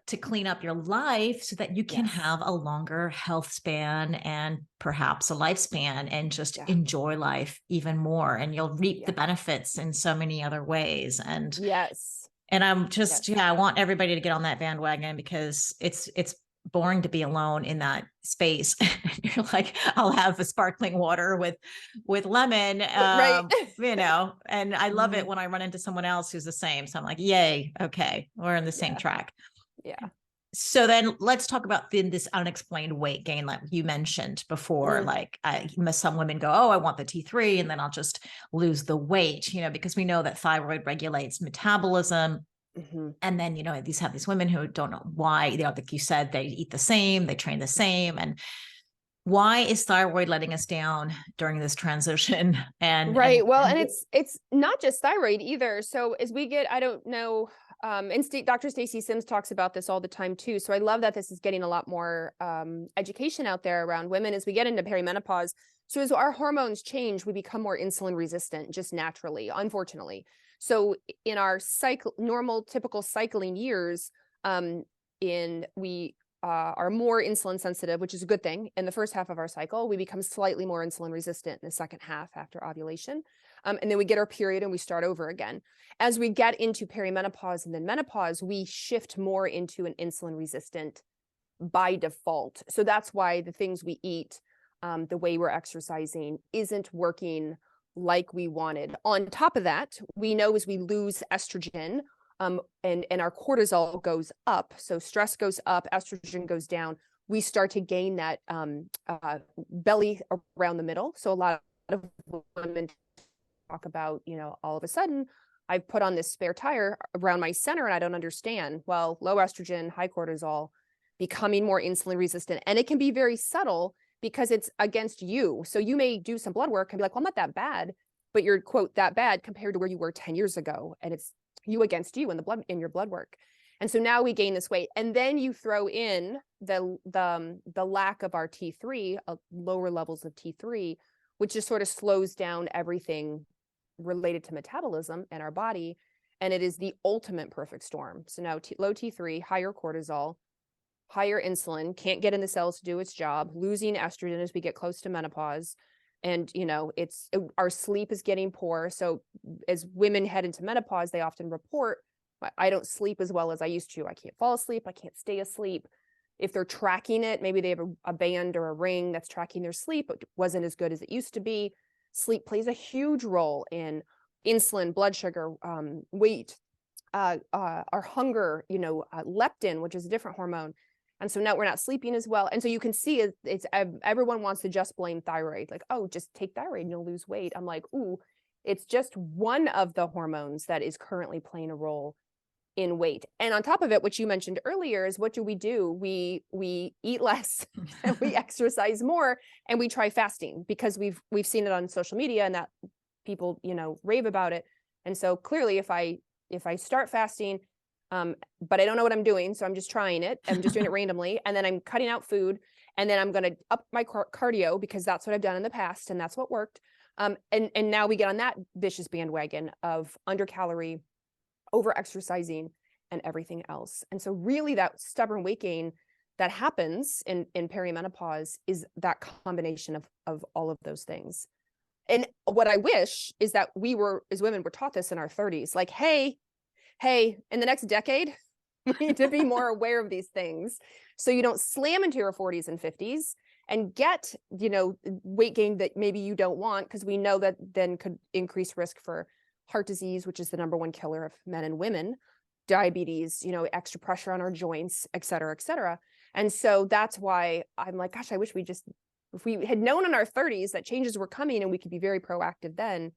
to clean up your life so that you can have a longer health span and perhaps a lifespan and just enjoy life even more. And you'll reap the benefits in so many other ways. And and I'm just, I want everybody to get on that bandwagon, because it's boring to be alone in that space. You're like, I'll have a sparkling water with lemon, and I love it when I run into someone else who's the same. So I'm like, yay. Okay. We're in the same track. Yeah. So then let's talk about this unexplained weight gain, like you mentioned before. Like some women go, oh, I want the T3 and then I'll just lose the weight, because we know that thyroid regulates metabolism. And then, these women who don't know why, like you said, they eat the same, they train the same. And why is thyroid letting us down during this transition? And it's not just thyroid either. So as we get, I don't know, and Dr. Stacy Sims talks about this all the time too. So I love that this is getting a lot more education out there around women as we get into perimenopause. So as our hormones change, we become more insulin resistant just naturally, unfortunately. So in our normal, typical cycling years, we are more insulin sensitive, which is a good thing. In the first half of our cycle, we become slightly more insulin resistant in the second half after ovulation. And then we get our period and we start over again. As we get into perimenopause and then menopause, we shift more into an insulin resistant by default. So that's why the things we eat, the way we're exercising isn't working like we wanted. On top of that, we know as we lose estrogen, and our cortisol goes up, so stress goes up, estrogen goes down, we start to gain that belly around the middle. So a lot of women talk about, all of a sudden I've put on this spare tire around my center and I don't understand. Well, low estrogen, high cortisol, becoming more insulin resistant. And it can be very subtle because it's against you. So you may do some blood work and be like, well, I'm not that bad, but you're, quote, that bad compared to where you were 10 years ago. And it's you against you in your blood work. And so now we gain this weight. And then you throw in the lack of our T3, lower levels of T3, which just sort of slows down everything related to metabolism and our body. And it is the ultimate perfect storm. So now low T3, higher cortisol, higher insulin, can't get in the cells to do its job, losing estrogen as we get close to menopause. And, our sleep is getting poor. So as women head into menopause, they often report, I don't sleep as well as I used to. I can't fall asleep. I can't stay asleep. If they're tracking it, maybe they have a band or a ring that's tracking their sleep, but wasn't as good as it used to be. Sleep plays a huge role in insulin, blood sugar, weight, our hunger, leptin, which is a different hormone. And so now we're not sleeping as well. And so you can see it's everyone wants to just blame thyroid. Like, oh, just take thyroid and you'll lose weight. I'm like, ooh, it's just one of the hormones that is currently playing a role in weight. And on top of it, what you mentioned earlier is what do? We eat less and we exercise more and we try fasting because we've seen it on social media and that people, rave about it. And so clearly if I start fasting, but I don't know what I'm doing, so I'm just trying it. I'm just doing it randomly. And then I'm cutting out food and then I'm going to up my cardio because that's what I've done in the past and that's what worked. And now we get on that vicious bandwagon of undercalorie, over exercising and everything else. And so really that stubborn weight gain that happens in perimenopause is that combination of all of those things. And what I wish is that we were, as women, were taught this in our 30s, like, hey, in the next decade, we need to be more aware of these things. So you don't slam into your 40s and 50s and get, weight gain that maybe you don't want, because we know that then could increase risk for heart disease, which is the number one killer of men and women, diabetes, extra pressure on our joints, et cetera, et cetera. And so that's why I'm like, gosh, I wish if we had known in our 30s that changes were coming and we could be very proactive then,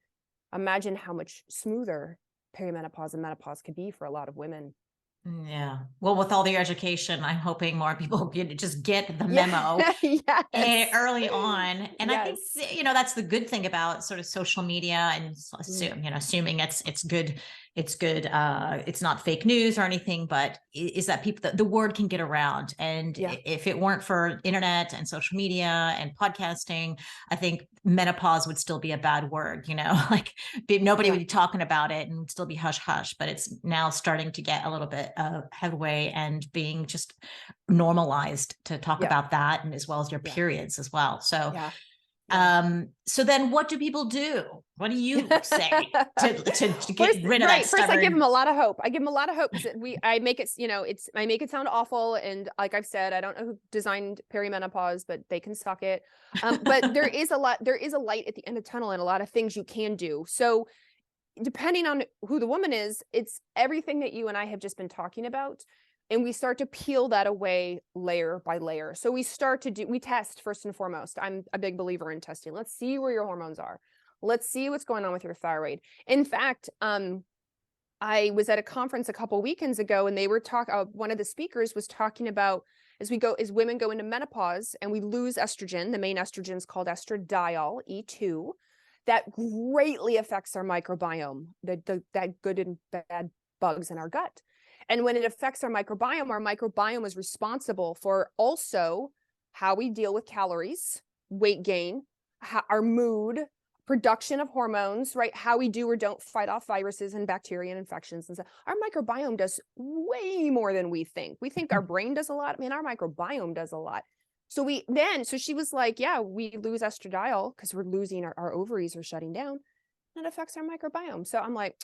imagine how much smoother perimenopause and menopause could be for a lot of women. Yeah. Well, with all the education, I'm hoping more people just get the memo Yes. early on. And I think, Yes. that's the good thing about sort of social media and, assuming it's good. It's good. It's not fake news or anything, but is that people, the word can get around. And if it weren't for internet and social media and podcasting, I think menopause would still be a bad word, like nobody would be talking about it and still be hush hush, but it's now starting to get a little bit of headway and being just normalized to talk about that, and as well as your periods as well. So so then what do people do? What do you say to get rid of that stubborn? First, I give them a lot of hope. I make it sound awful. And like I've said, I don't know who designed perimenopause, but they can suck it. But there is a light at the end of the tunnel and a lot of things you can do. So depending on who the woman is, it's everything that you and I have just been talking about. And we start to peel that away layer by layer. So we test first and foremost. I'm a big believer in testing. Let's see where your hormones are. Let's see what's going on with your thyroid. In fact, I was at a conference a couple weekends ago and they were one of the speakers was talking about as women go into menopause and we lose estrogen, the main estrogen is called estradiol, E2, that greatly affects our microbiome, that good and bad bugs in our gut. And when it affects our microbiome is responsible for also how we deal with calories, weight gain, our mood, production of hormones, right? How we do or don't fight off viruses and bacteria and infections and stuff. Our microbiome does way more than we think. We think our brain does a lot. I mean, our microbiome does a lot. So she was like, yeah, we lose estradiol because we're losing our ovaries are shutting down. And it affects our microbiome. So I'm like,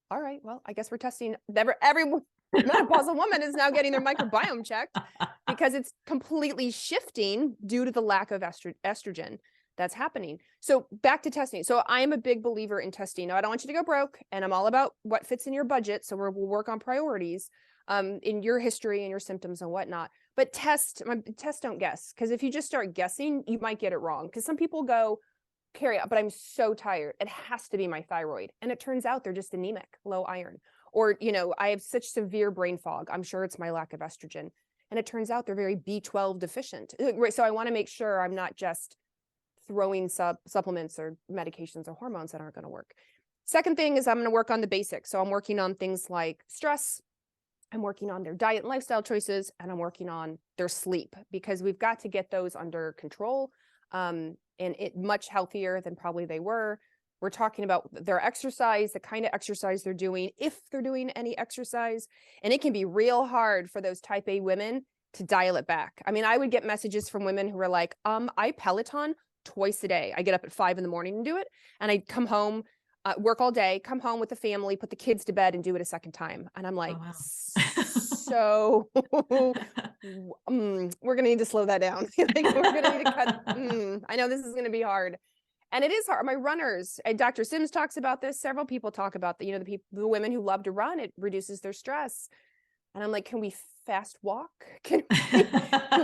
all right, well, I guess we're testing every menopausal woman is now getting their microbiome checked because it's completely shifting due to the lack of estrogen that's happening. So back to testing. So I am a big believer in testing. Now, I don't want you to go broke, and I'm all about what fits in your budget. So we'll work on priorities in your history and your symptoms and whatnot. But test, don't guess. Because if you just start guessing, you might get it wrong. Because some people go, Carrie, but I'm so tired. It has to be my thyroid. And it turns out they're just anemic, low iron. Or, I have such severe brain fog. I'm sure it's my lack of estrogen. And it turns out they're very B12 deficient. Right. So I want to make sure I'm not just throwing supplements or medications or hormones that aren't going to work. Second thing is I'm going to work on the basics. So I'm working on things like stress. I'm working on their diet and lifestyle choices, and I'm working on their sleep, because we've got to get those under control, and it much healthier than probably they were. We're talking about their exercise, the kind of exercise they're doing, if they're doing any exercise. And it can be real hard for those type A women to dial it back. I mean, I would get messages from women who are like, I Peloton twice a day. I get up at 5 a.m. and do it. And I come home, work all day, come home with the family, put the kids to bed, and do it a second time. And I'm like, so we're going to need to slow that down. Like, we're going to need to cut. I know this is going to be hard. And it is hard. My runners, Dr. Sims talks about this. Several people talk about the women who love to run, it reduces their stress. And I'm like, can we fast walk? Can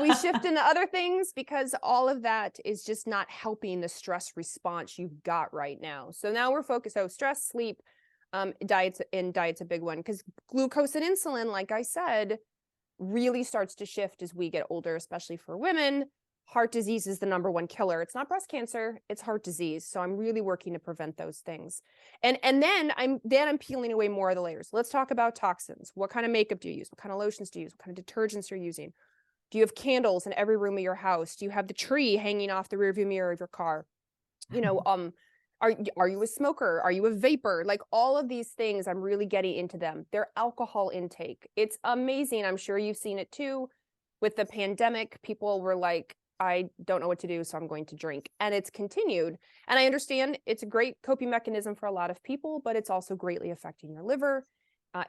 we shift into other things? Because all of that is just not helping the stress response you've got right now. So now we're focused. So stress, sleep, diet's a big one, because glucose and insulin, like I said, really starts to shift as we get older, especially for women. Heart disease is the #1 killer. It's not breast cancer, it's heart disease. So I'm really working to prevent those things. And then I'm peeling away more of the layers. Let's talk about toxins. What kind of makeup do you use? What kind of lotions do you use? What kind of detergents you're using? Do you have candles in every room of your house? Do you have the tree hanging off the rearview mirror of your car? Are you a smoker? Are you a vapor? Like, all of these things, I'm really getting into them. Their alcohol intake. It's amazing. I'm sure you've seen it too. With the pandemic, people were like, I don't know what to do, so I'm going to drink. And it's continued. And I understand it's a great coping mechanism for a lot of people, but it's also greatly affecting your liver.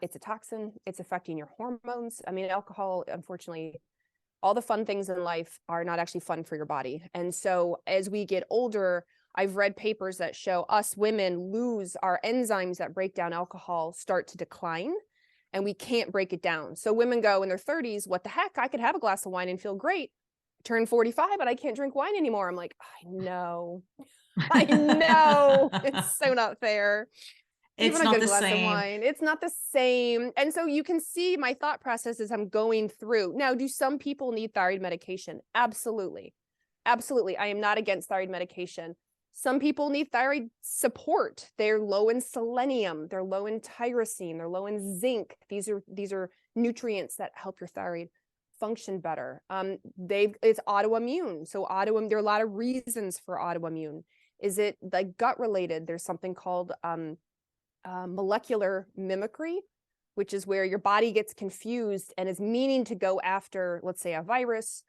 It's a toxin. It's affecting your hormones. I mean, alcohol, unfortunately, all the fun things in life are not actually fun for your body. And so as we get older, I've read papers that show us women lose our enzymes that break down alcohol, start to decline, and we can't break it down. So women go in their 30s, what the heck? I could have a glass of wine and feel great. Turn 45, but I can't drink wine anymore. I'm like, I know. It's so not fair. It's Even a not good the glass of same. wine, it's not the same. And so you can see my thought process as I'm going through. Now, do some people need thyroid medication? Absolutely. Absolutely. I am not against thyroid medication. Some people need thyroid support. They're low in selenium, they're low in tyrosine, they're low in zinc. These are nutrients that help your thyroid function better. It's autoimmune. So there are a lot of reasons for autoimmune. Is it like gut related? There's something called molecular mimicry, which is where your body gets confused and is meaning to go after, let's say, a virus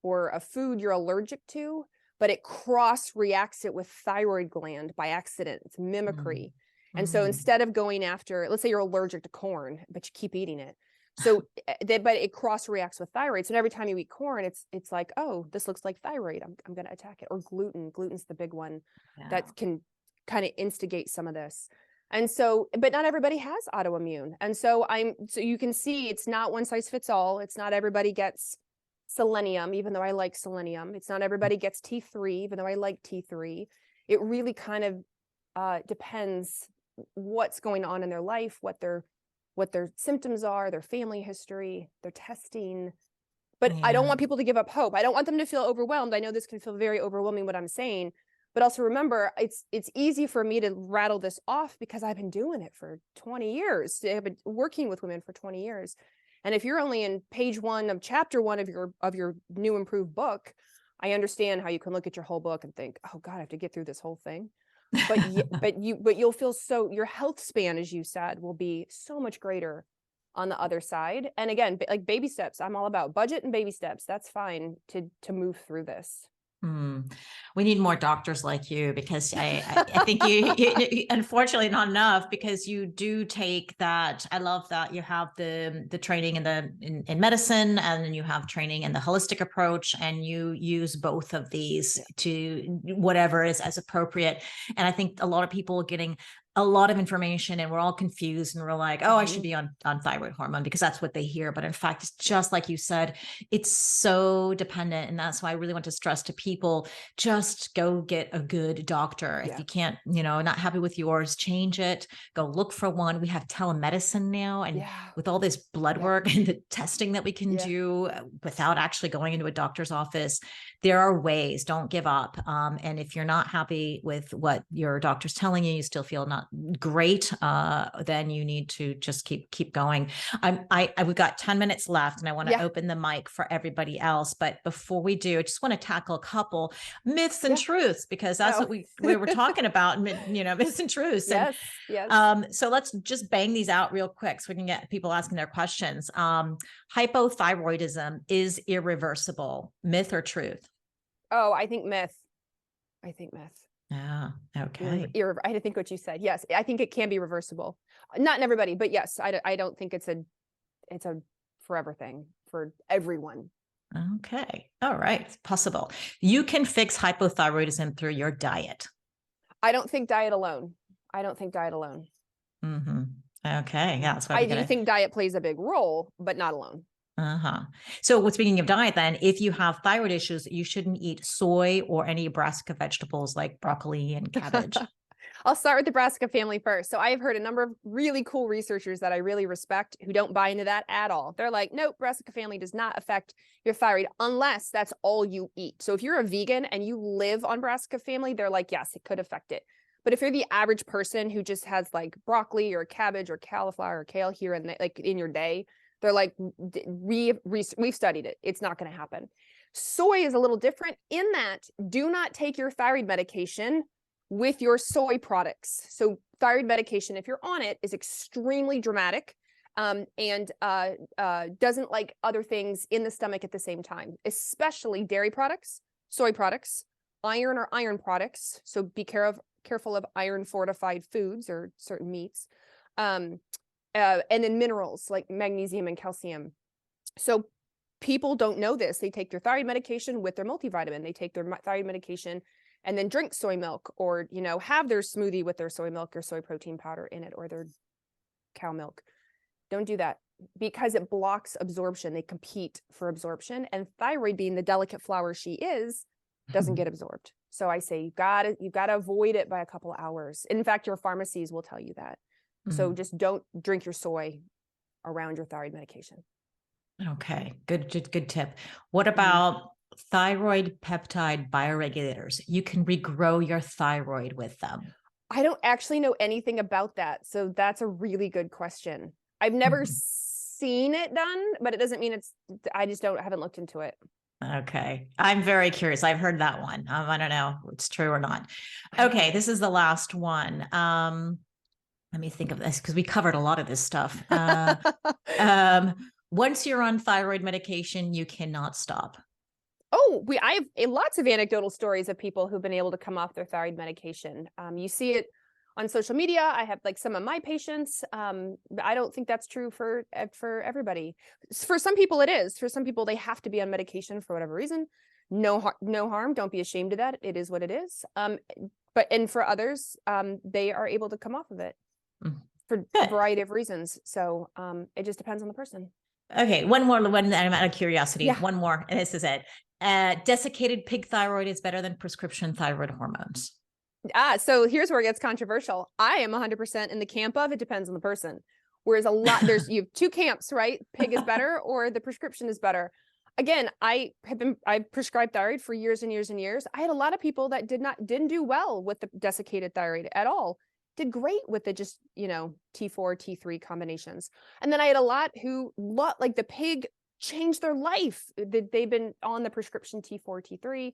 or a food you're allergic to, but it cross reacts it with thyroid gland by accident. It's mimicry. And so instead of going after, let's say you're allergic to corn, but you keep eating it. So, but it cross reacts with thyroid. So every time you eat corn, it's like, oh, this looks like thyroid. I'm going to attack it. Or gluten. Gluten's the big one that can kind of instigate some of this. And so, but not everybody has autoimmune. And so so you can see it's not one size fits all. It's not everybody gets selenium, even though I like selenium. It's not everybody gets T3, even though I like T3. It really kind of depends what's going on in their life, what their symptoms are, their family history, their testing. But I don't want people to give up hope. I don't want them to feel overwhelmed. I know this can feel very overwhelming, what I'm saying, but also remember, it's easy for me to rattle this off because I've been doing it for 20 years. I've been working with women for 20 years. And if you're only in page 1 of chapter 1 of your new improved book, I understand how you can look at your whole book and think, oh God, I have to get through this whole thing. But you'll feel your health span, as you said, will be so much greater on the other side. And again, like baby steps, I'm all about budget and baby steps. That's fine to move through this. We need more doctors like you, because I think you unfortunately not enough, because you do take that. I love that you have the training in medicine, and then you have training in the holistic approach, and you use both of these to whatever is as appropriate. And I think a lot of people are getting a lot of information and we're all confused and we're like, oh, I should Mhm. be on thyroid hormone because that's what they hear. But in fact, it's just like you said, it's so dependent. And that's why I really want to stress to people, just go get a good doctor. If Yeah. you can't, not happy with yours, change it, go look for one. We have telemedicine now. And Yeah. with all this blood Yeah. work and the testing that we can Yeah. do without actually going into a doctor's office, there are ways. Don't give up. And if you're not happy with what your doctor's telling you, you still feel not great, then you need to just keep going. We've got 10 minutes left, and I want to Yeah. open the mic for everybody else. But before we do, I just want to tackle a couple myths and Yeah. truths, because that's Oh. what we were talking about. Myths and truths. And Yes. Yes. so let's just bang these out real quick so we can get people asking their questions. Hypothyroidism is irreversible. Myth or truth? Oh, I think myth. I think myth. Yeah. Okay. I think what you said. Yes, I think it can be reversible. Not in everybody, but yes, I don't think it's a forever thing for everyone. Okay. All right. It's possible. You can fix hypothyroidism through your diet. I don't think diet alone. I don't think diet alone. Mm-hmm. Okay. Yeah. That's why we I do think diet plays a big role, but not alone. Uh-huh. So speaking of diet, then, if you have thyroid issues, you shouldn't eat soy or any brassica vegetables like broccoli and cabbage. I'll start with the brassica family first. So I have heard a number of really cool researchers that I really respect who don't buy into that at all. They're like, nope, brassica family does not affect your thyroid unless that's all you eat. So if you're a vegan and you live on brassica family, they're like, yes, it could affect it. But if you're the average person who just has like broccoli or cabbage or cauliflower or kale here and like in your day, they're like, we've studied it. It's not going to happen. Soy is a little different in that do not take your thyroid medication with your soy products. So thyroid medication, if you're on it, is extremely dramatic and doesn't like other things in the stomach at the same time, especially dairy products, soy products, iron or iron products. So be careful of iron fortified foods or certain meats. And then minerals like magnesium and calcium. So people don't know this. They take their thyroid medication with their multivitamin. They take their thyroid medication and then drink soy milk, or, have their smoothie with their soy milk or soy protein powder in it, or their cow milk. Don't do that because it blocks absorption. They compete for absorption, and thyroid, being the delicate flower she is, doesn't get absorbed. So I say you've got to avoid it by a couple of hours. In fact, your pharmacies will tell you that. So just don't drink your soy around your thyroid medication. Okay, good tip. What about thyroid peptide bioregulators? You can regrow your thyroid with them. I don't actually know anything about that. So that's a really good question. I've never seen it done, but it doesn't mean I just haven't looked into it. Okay. I'm very curious. I've heard that one. I don't know if it's true or not. Okay. This is the last one. Let me think of this because we covered a lot of this stuff. Once you're on thyroid medication, you cannot stop. Oh, I have lots of anecdotal stories of people who've been able to come off their thyroid medication. You see it on social media. I have like some of my patients. I don't think that's true for everybody. For some people, it is. For some people, they have to be on medication for whatever reason. No harm. Don't be ashamed of that. It is what it is. And for others, they are able to come off of it for a variety of reasons. So it just depends on the person. Okay, one more. I'm out of curiosity. Yeah. One more, and this is it. Desiccated pig thyroid is better than prescription thyroid hormones. So here's where it gets controversial. I am 100% in the camp of it depends on the person. Whereas you have two camps, right? Pig is better or the prescription is better. Again, I prescribed thyroid for years and years and years. I had a lot of people that didn't do well with the desiccated thyroid at all. Did great with the just, T4, T3 combinations. And then I had a lot who like the pig changed their life. They've been on the prescription T4, T3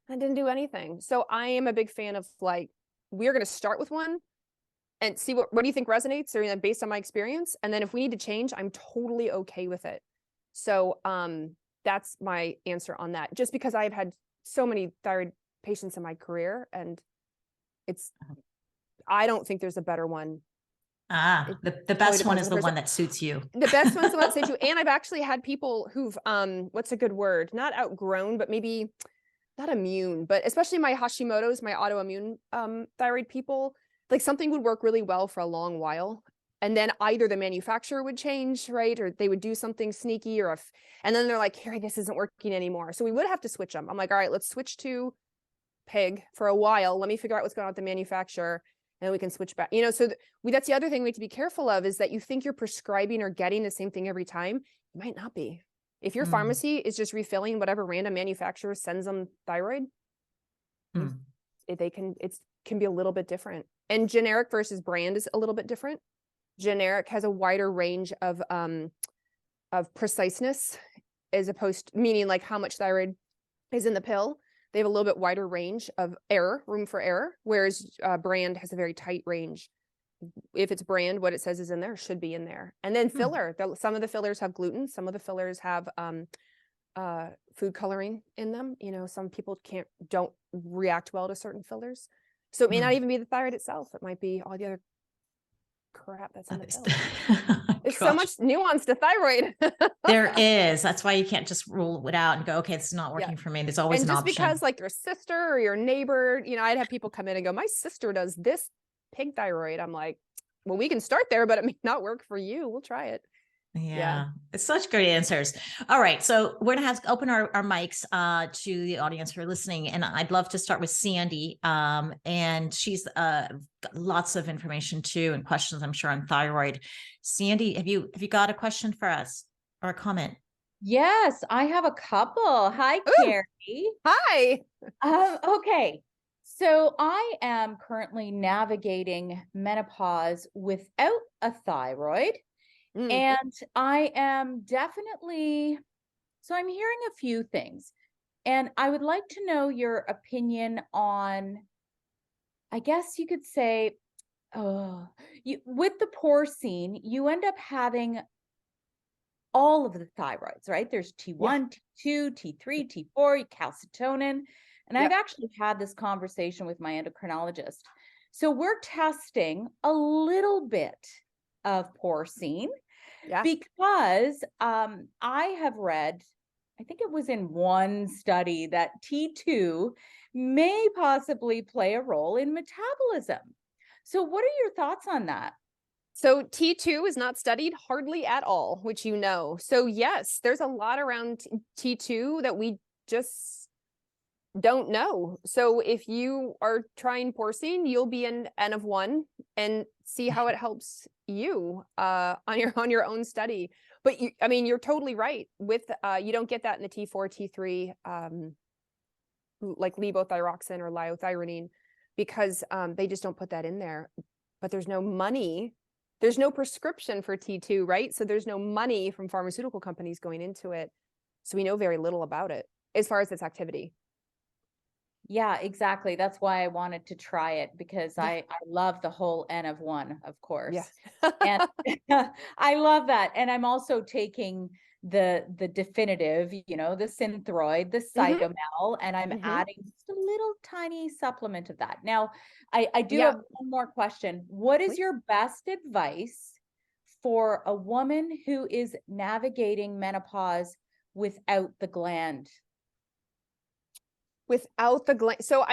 and didn't do anything. So I am a big fan of like, we're going to start with one and see what do you think resonates or based on my experience. And then if we need to change, I'm totally okay with it. So that's my answer on that. Just because I've had so many thyroid patients in my career and I don't think there's a better one. The best one is the one that suits you. The best one's the one that suits you. And I've actually had people who've, what's a good word? Not outgrown, but maybe not immune, but especially my Hashimoto's, my autoimmune thyroid people, like something would work really well for a long while. And then either the manufacturer would change, right? Or they would do something sneaky and then they're like, Carrie, this isn't working anymore. So we would have to switch them. I'm like, all right, let's switch to pig for a while. Let me figure out what's going on with the manufacturer and then we can switch back. So that's the other thing we have to be careful of, is that you think you're prescribing or getting the same thing every time. It might not be. If your pharmacy is just refilling whatever random manufacturer sends them thyroid, it can be a little bit different. And generic versus brand is a little bit different. Generic has a wider range of preciseness, as opposed to, meaning like how much thyroid is in the pill. They have a little bit wider range of room for error, whereas brand has a very tight range. If it's brand, what it says is in there should be in there. And then filler, some of the fillers have gluten, some of the fillers have food coloring in them. Some people don't react well to certain fillers. So it may not even be the thyroid itself. It might be all the other crap that's in the pill. There's so much nuance to thyroid. There is. That's why you can't just rule it out and go, okay, it's not working for me. There's always an option. And just because like your sister or your neighbor, I'd have people come in and go, my sister does this pig thyroid. I'm like, well, we can start there, but it may not work for you. We'll try it. Yeah. It's such great answers. All right. So we're going to have to open our mics to the audience who are listening. And I'd love to start with Sandy. And she's got lots of information too, and questions, I'm sure, on thyroid. Sandy, have you got a question for us or a comment? Yes, I have a couple. Hi, Carrie. Hi. Okay. So I am currently navigating menopause without a thyroid. And I am definitely, so I'm hearing a few things, and I would like to know your opinion on, I guess you could say, with the porcine, you end up having all of the thyroids, right? There's T1, T2, T3, T4, calcitonin. And I've actually had this conversation with my endocrinologist. So we're testing a little bit of porcine. Because I have read, I think it was in one study, that T2 may possibly play a role in metabolism. So what are your thoughts on that? So T2 is not studied hardly at all, which So yes, there's a lot around T2 that we just don't know. So if you are trying porcine, you'll be an N of 1 and see how it helps you on your own study. But you're totally right with you don't get that in the T4, T3 like levothyroxine or liothyronine, because they just don't put that in there. But there's no money, there's no prescription for T2, right? So there's no money from pharmaceutical companies going into it. So we know very little about it as far as its activity. Yeah, exactly. That's why I wanted to try it, because I love the whole N of 1, of course. And I love that. And I'm also taking the definitive, the Synthroid, the Cytomel, and I'm adding just a little tiny supplement of that. Now, I do have one more question. What is your best advice for a woman who is navigating menopause without the gland? Without the gland. So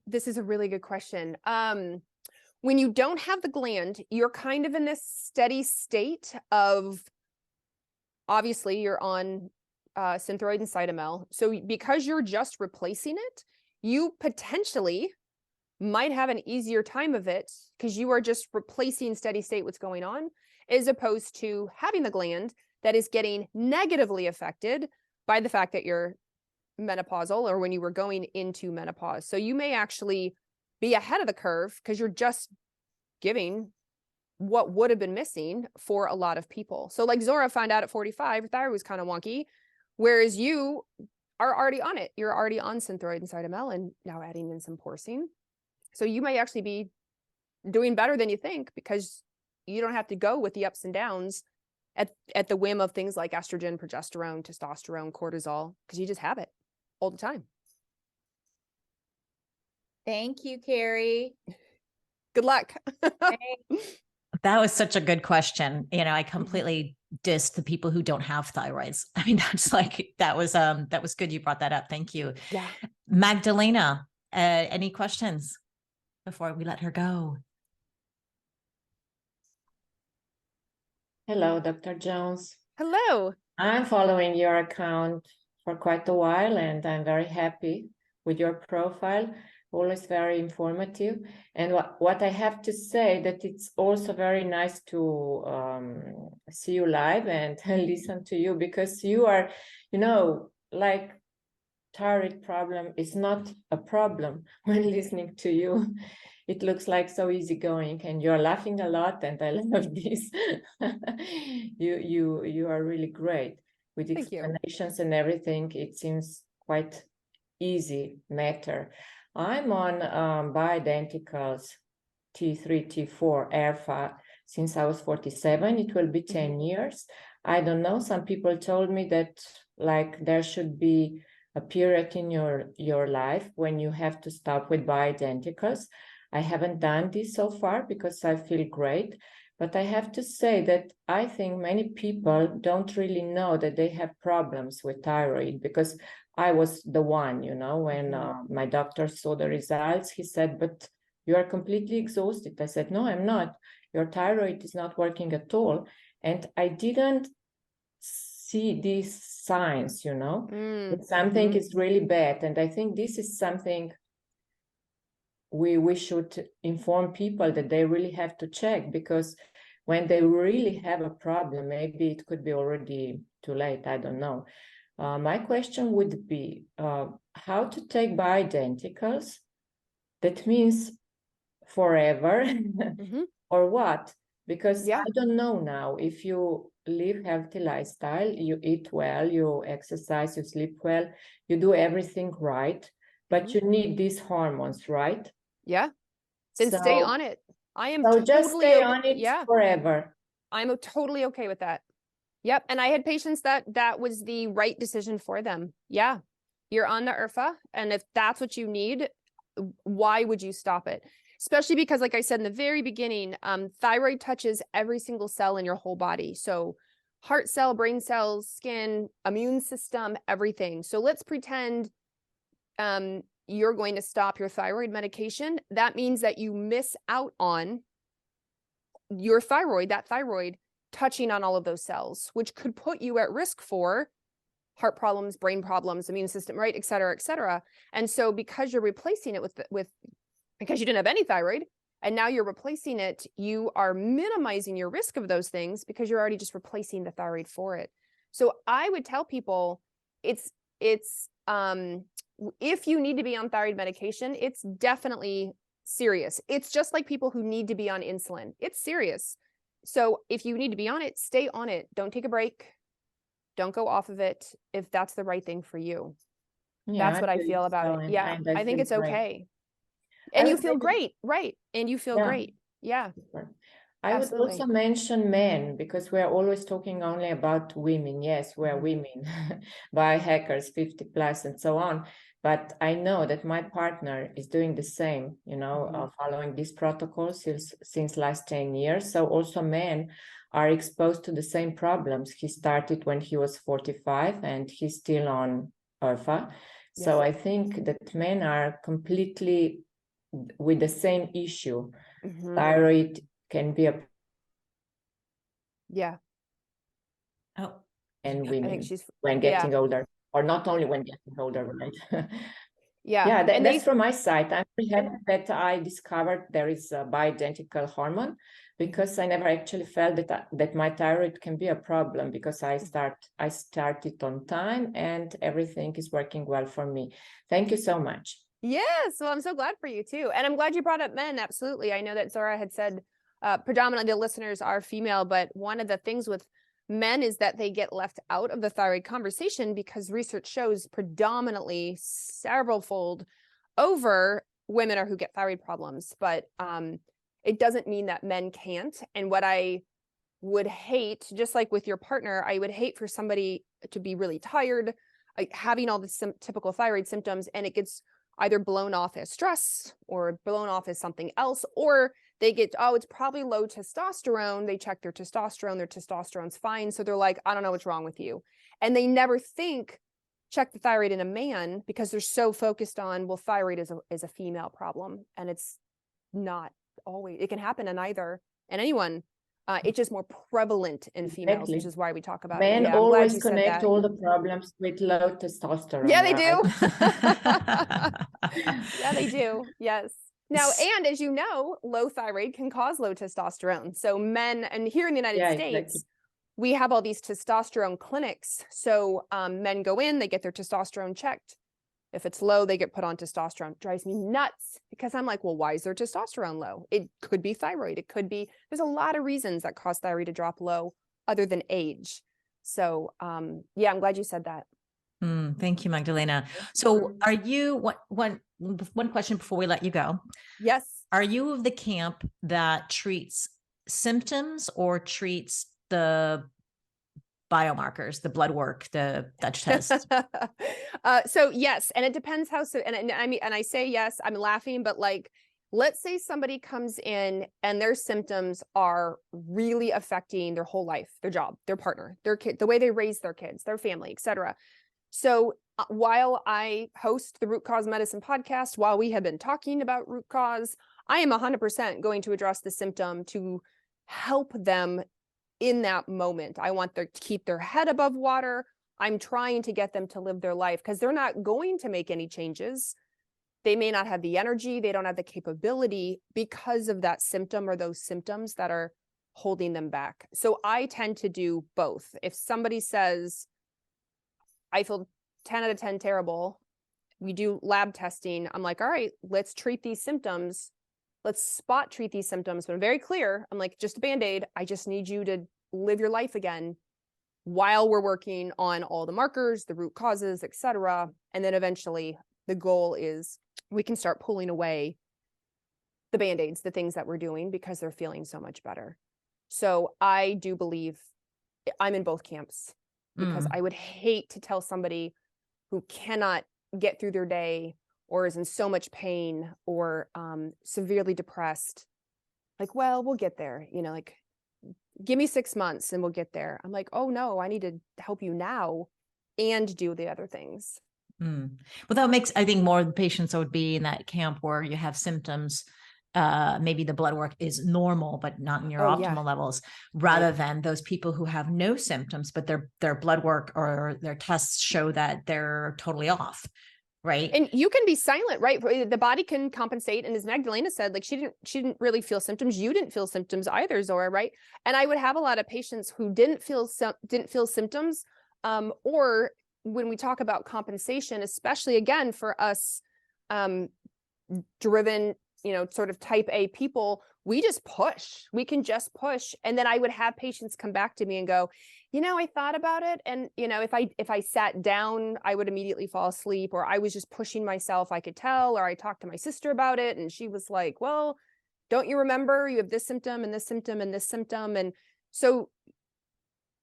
this is a really good question. When you don't have the gland, you're kind of in this steady state of, obviously you're on Synthroid and Cytomel. So because you're just replacing it, you potentially might have an easier time of it, because you are just replacing steady state what's going on, as opposed to having the gland that is getting negatively affected by the fact that you're menopausal, or when you were going into menopause. So you may actually be ahead of the curve because you're just giving what would have been missing for a lot of people. So like Zora found out at 45, her thyroid was kind of wonky, whereas you are already on it. You're already on Synthroid and Cytomel, and now adding in some porcine. So you may actually be doing better than you think, because you don't have to go with the ups and downs at the whim of things like estrogen, progesterone, testosterone, cortisol, because you just have it all the time. Thank you, Carrie. Good luck. That was such a good question. I completely diss the people who don't have thyroids. I mean, that was good. You brought that up. Thank you. Yeah. Magdalena, any questions? before we let her go. Hello, Dr. Jones. Hello. I'm following your account for quite a while, and I'm very happy with your profile. Always very informative. And what I have to say, that it's also very nice to see you live and listen to you, because you are, like, thyroid problem is not a problem when listening to you. It looks like so easygoing, and you're laughing a lot, and I love this. You are really great with explanations and everything. It seems quite easy matter. I'm on bioidenticals T3, T4, alpha since I was 47. It will be 10 years. I don't know. Some people told me that, like, there should be a period in your life when you have to stop with bioidenticals. I haven't done this so far because I feel great. But I have to say that I think many people don't really know that they have problems with thyroid, because I was the one, when my doctor saw the results, he said, but you are completely exhausted. I said, no, I'm not. Your thyroid is not working at all. And I didn't see these signs, that something is really bad. And I think this is something we should inform people, that they really have to check, because when they really have a problem, maybe it could be already too late. I don't know. My question would be how to take bioidenticals. That means forever or what? Because I don't know now. If you live healthy lifestyle, you eat well, you exercise, you sleep well, you do everything right, but you need these hormones, right? Yeah. Then stay on it. I am so totally just stay on it forever. I'm totally okay with that. Yep. And I had patients that was the right decision for them. Yeah. You're on the IRFA. And if that's what you need, why would you stop it? Especially because, like I said in the very beginning, thyroid touches every single cell in your whole body. So heart cell, brain cells, skin, immune system, everything. So let's pretend you're going to stop your thyroid medication. That means that you miss out on your thyroid, that thyroid touching on all of those cells, which could put you at risk for heart problems, brain problems, immune system, right, et cetera, et cetera. And so because you're replacing it with because you didn't have any thyroid, and now you're replacing it, you are minimizing your risk of those things because you're already just replacing the thyroid for it. So I would tell people it's if you need to be on thyroid medication, it's definitely serious. It's just like people who need to be on insulin. It's serious. So if you need to be on it, stay on it. Don't take a break. Don't go off of it if that's the right thing for you. Yeah, that's what I feel about it. Yeah, I think it's okay. And you feel great, right? And you feel great. Yeah. I would also mention men, because we're always talking only about women. Yes, we're women, biohackers, 50 plus and so on. But I know that my partner is doing the same, following these protocols since last 10 years. So also men are exposed to the same problems. He started when he was 45 and he's still on alpha. So I think that men are completely with the same issue. Thyroid can be a and women when getting older, or not only when getting older, right? That's from my side. I'm really happy that I discovered there is a bioidentical hormone, because I never actually felt that my thyroid can be a problem, because I started on time and everything is working well for me. Thank you so much. Yes, well, I'm so glad for you too. And I'm glad you brought up men. Absolutely. I know that Zora had said predominantly the listeners are female, but one of the things with men is that they get left out of the thyroid conversation because research shows predominantly several-fold over women are who get thyroid problems. But it doesn't mean that men can't. And what I would hate, just like with your partner, I would hate for somebody to be really tired, like having all the typical thyroid symptoms, and it gets either blown off as stress or blown off as something else, or they get, oh, it's probably low testosterone. They check their testosterone's fine. So they're like, I don't know what's wrong with you. And they never think, check the thyroid in a man, because they're so focused on, well, thyroid is a female problem. And it's not always, it can happen in either, and anyone. It's just more prevalent in females, Exactly. which is why we talk about Men it. Yeah, always connect all the problems with low testosterone. Yeah, they do. Right? Yeah, they do. Yes. Now, and as you know, low thyroid can cause low testosterone. So men, and here in the United States, exactly. we have all these testosterone clinics. So men go in, they get their testosterone checked. If it's low, they get put on testosterone. It drives me nuts because I'm like, well, why is their testosterone low? It could be thyroid. It could be, there's a lot of reasons that cause thyroid to drop low other than age. So yeah, I'm glad you said that. Thank you, Magdalena. So are you, one question before we let you go. Yes. Are you of the camp that treats symptoms or treats the biomarkers, the blood work, the Dutch test? So yes, and it depends how, so, and I mean, and I say yes, I'm laughing, but like, let's say somebody comes in and their symptoms are really affecting their whole life, their job, their partner, their kid, the way they raise their kids, their family, etc. So while I host the Root Cause Medicine podcast, while we have been talking about root cause, I am 100% going to address the symptom to help them in that moment. I want them to keep their head above water. I'm trying to get them to live their life because they're not going to make any changes. They may not have the energy, they don't have the capability because of that symptom or those symptoms that are holding them back. So I tend to do both. If somebody says, I feel 10 out of 10 terrible, we do lab testing. I'm like, all right, let's treat these symptoms. Let's spot treat these symptoms. But I'm very clear. I'm like, just a Band-Aid. I just need you to live your life again while we're working on all the markers, the root causes, etc. And then eventually the goal is we can start pulling away the Band-Aids, the things that we're doing because they're feeling so much better. So I do believe I'm in both camps because I would hate to tell somebody who cannot get through their day or is in so much pain or severely depressed, like, well, we'll get there, you know, like, give me 6 months and we'll get there. I'm like, oh no, I need to help you now and do the other things. Well, that makes, I think, more patients would be in that camp where you have symptoms. Maybe the blood work is normal, but not in your optimal levels, rather than those people who have no symptoms, but their blood work or their tests show that they're totally off. Right. And you can be silent, right? The body can compensate. And as Magdalena said, like she didn't really feel symptoms. You didn't feel symptoms either, Zora, right? And I would have a lot of patients who didn't feel symptoms. Or when we talk about compensation, especially again for us driven, you know, sort of type A people, we just push. We can just push. And then I would have patients come back to me and go, you know, I thought about it. And, you know, if I sat down, I would immediately fall asleep, or I was just pushing myself, I could tell, or I talked to my sister about it. And she was like, well, don't you remember you have this symptom and this symptom and this symptom? And so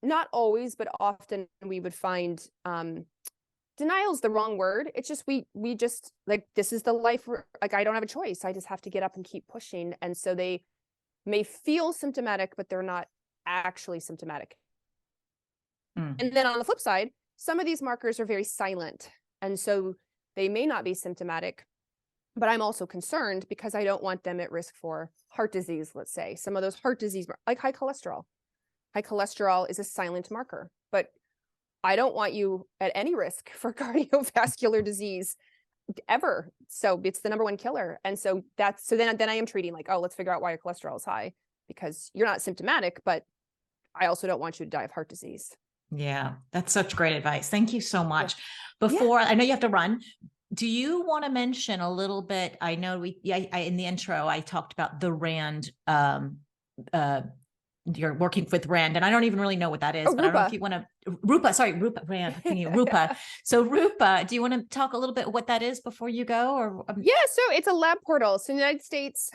not always, but often we would find, denial is the wrong word. It's just, we just like, this is the life. Like, I don't have a choice. I just have to get up and keep pushing. And so they may feel symptomatic, but they're not actually symptomatic. And then on the flip side, some of these markers are very silent. And so they may not be symptomatic, but I'm also concerned because I don't want them at risk for heart disease, let's say. Some of those heart disease, like high cholesterol. High cholesterol is a silent marker, but I don't want you at any risk for cardiovascular disease ever. So it's the #1 killer. And so then I am treating like, oh, let's figure out why your cholesterol is high, because you're not symptomatic, but I also don't want you to die of heart disease. Yeah, that's such great advice. Thank you so much. Before, I know you have to run. Do you want to mention a little bit? I know in the intro, I talked about the RAND, you're working with RAND, and I don't even really know what that is, but I don't know if you want to, RAND, Rupa. So Rupa, do you want to talk a little bit what that is before you go? Or Yeah, so it's a lab portal. So in the United States,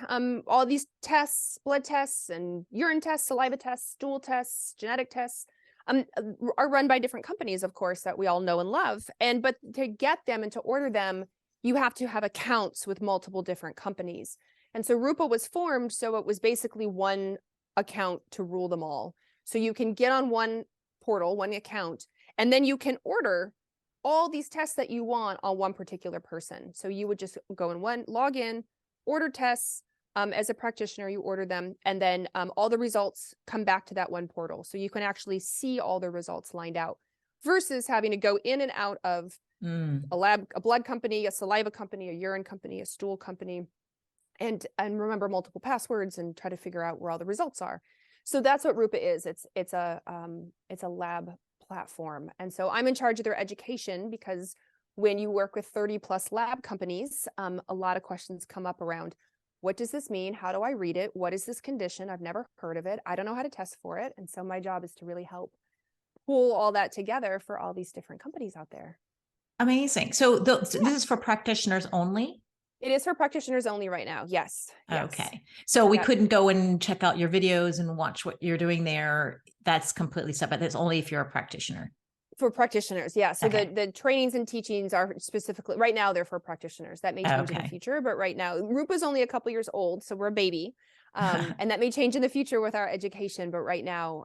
all these tests, blood tests and urine tests, saliva tests, stool tests, genetic tests, are run by different companies, of course, that we all know and love. But to get them and to order them, you have to have accounts with multiple different companies. And so Rupa was formed, so it was basically one account to rule them all. So you can get on one portal, one account, and then you can order all these tests that you want on one particular person. So you would just go in log in, order tests, as a practitioner, you order them, and then all the results come back to that one portal. So you can actually see all the results lined out versus having to go in and out of a lab, a blood company, a saliva company, a urine company, a stool company, and remember multiple passwords and try to figure out where all the results are. So that's what Rupa is. It's a lab platform. And so I'm in charge of their education, because when you work with 30+ lab companies, a lot of questions come up around, what does this mean? How do I read it? What is this condition? I've never heard of it. I don't know how to test for it. And so my job is to really help pull all that together for all these different companies out there. Amazing. So this is for practitioners only? It is for practitioners only right now. Yes. Okay. So we couldn't go and check out your videos and watch what you're doing there. That's completely separate. That's only if you're a practitioner. For practitioners, yeah. So the trainings and teachings are specifically, right now they're for practitioners. That may change in the future, but right now, Rupa's only a couple years old, so we're a baby. And that may change in the future with our education, but right now,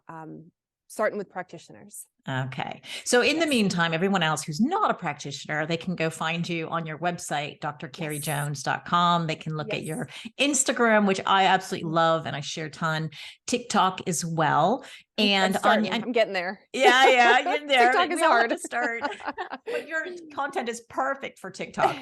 starting with practitioners. Okay. So in the meantime, everyone else who's not a practitioner, they can go find you on your website, drcarriejones.com. They can look at your Instagram, which I absolutely love, and I share a ton. TikTok as well. And I'm getting there. Yeah, you're there. TikTok is hard to start. But your content is perfect for TikTok.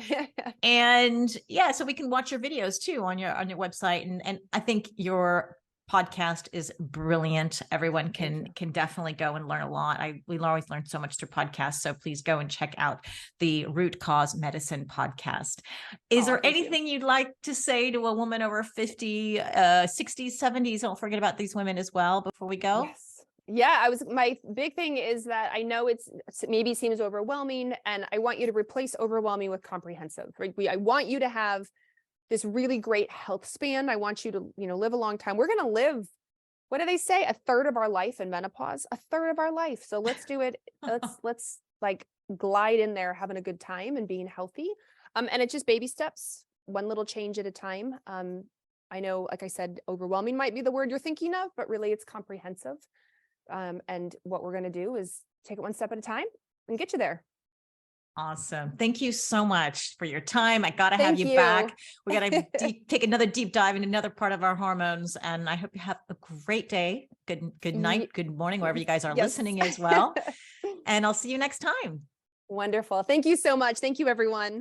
And so we can watch your videos too on your website. And I think your podcast is brilliant. Everyone can definitely go and learn a lot. We always learn so much through podcasts. So please go and check out the Root Cause Medicine podcast. Is there anything you'd like to say to a woman over 50, 60s, 70s? Don't forget about these women as well before we go. Yes. Yeah, my big thing is that I know it maybe seems overwhelming, and I want you to replace overwhelming with comprehensive. Right? I want you to have this really great health span. I want you to, live a long time. We're going to live, what do they say? A third of our life in menopause, a third of our life. So let's do it. Let's like glide in there, having a good time and being healthy. And it's just baby steps, one little change at a time. I know, like I said, overwhelming might be the word you're thinking of, but really it's comprehensive. And what we're going to do is take it one step at a time and get you there. Awesome. Thank you so much for your time. I got to have you back. We got to take another deep dive in another part of our hormones. And I hope you have a great day. Good night. Good morning, wherever you guys are listening as well. And I'll see you next time. Wonderful. Thank you so much. Thank you, everyone.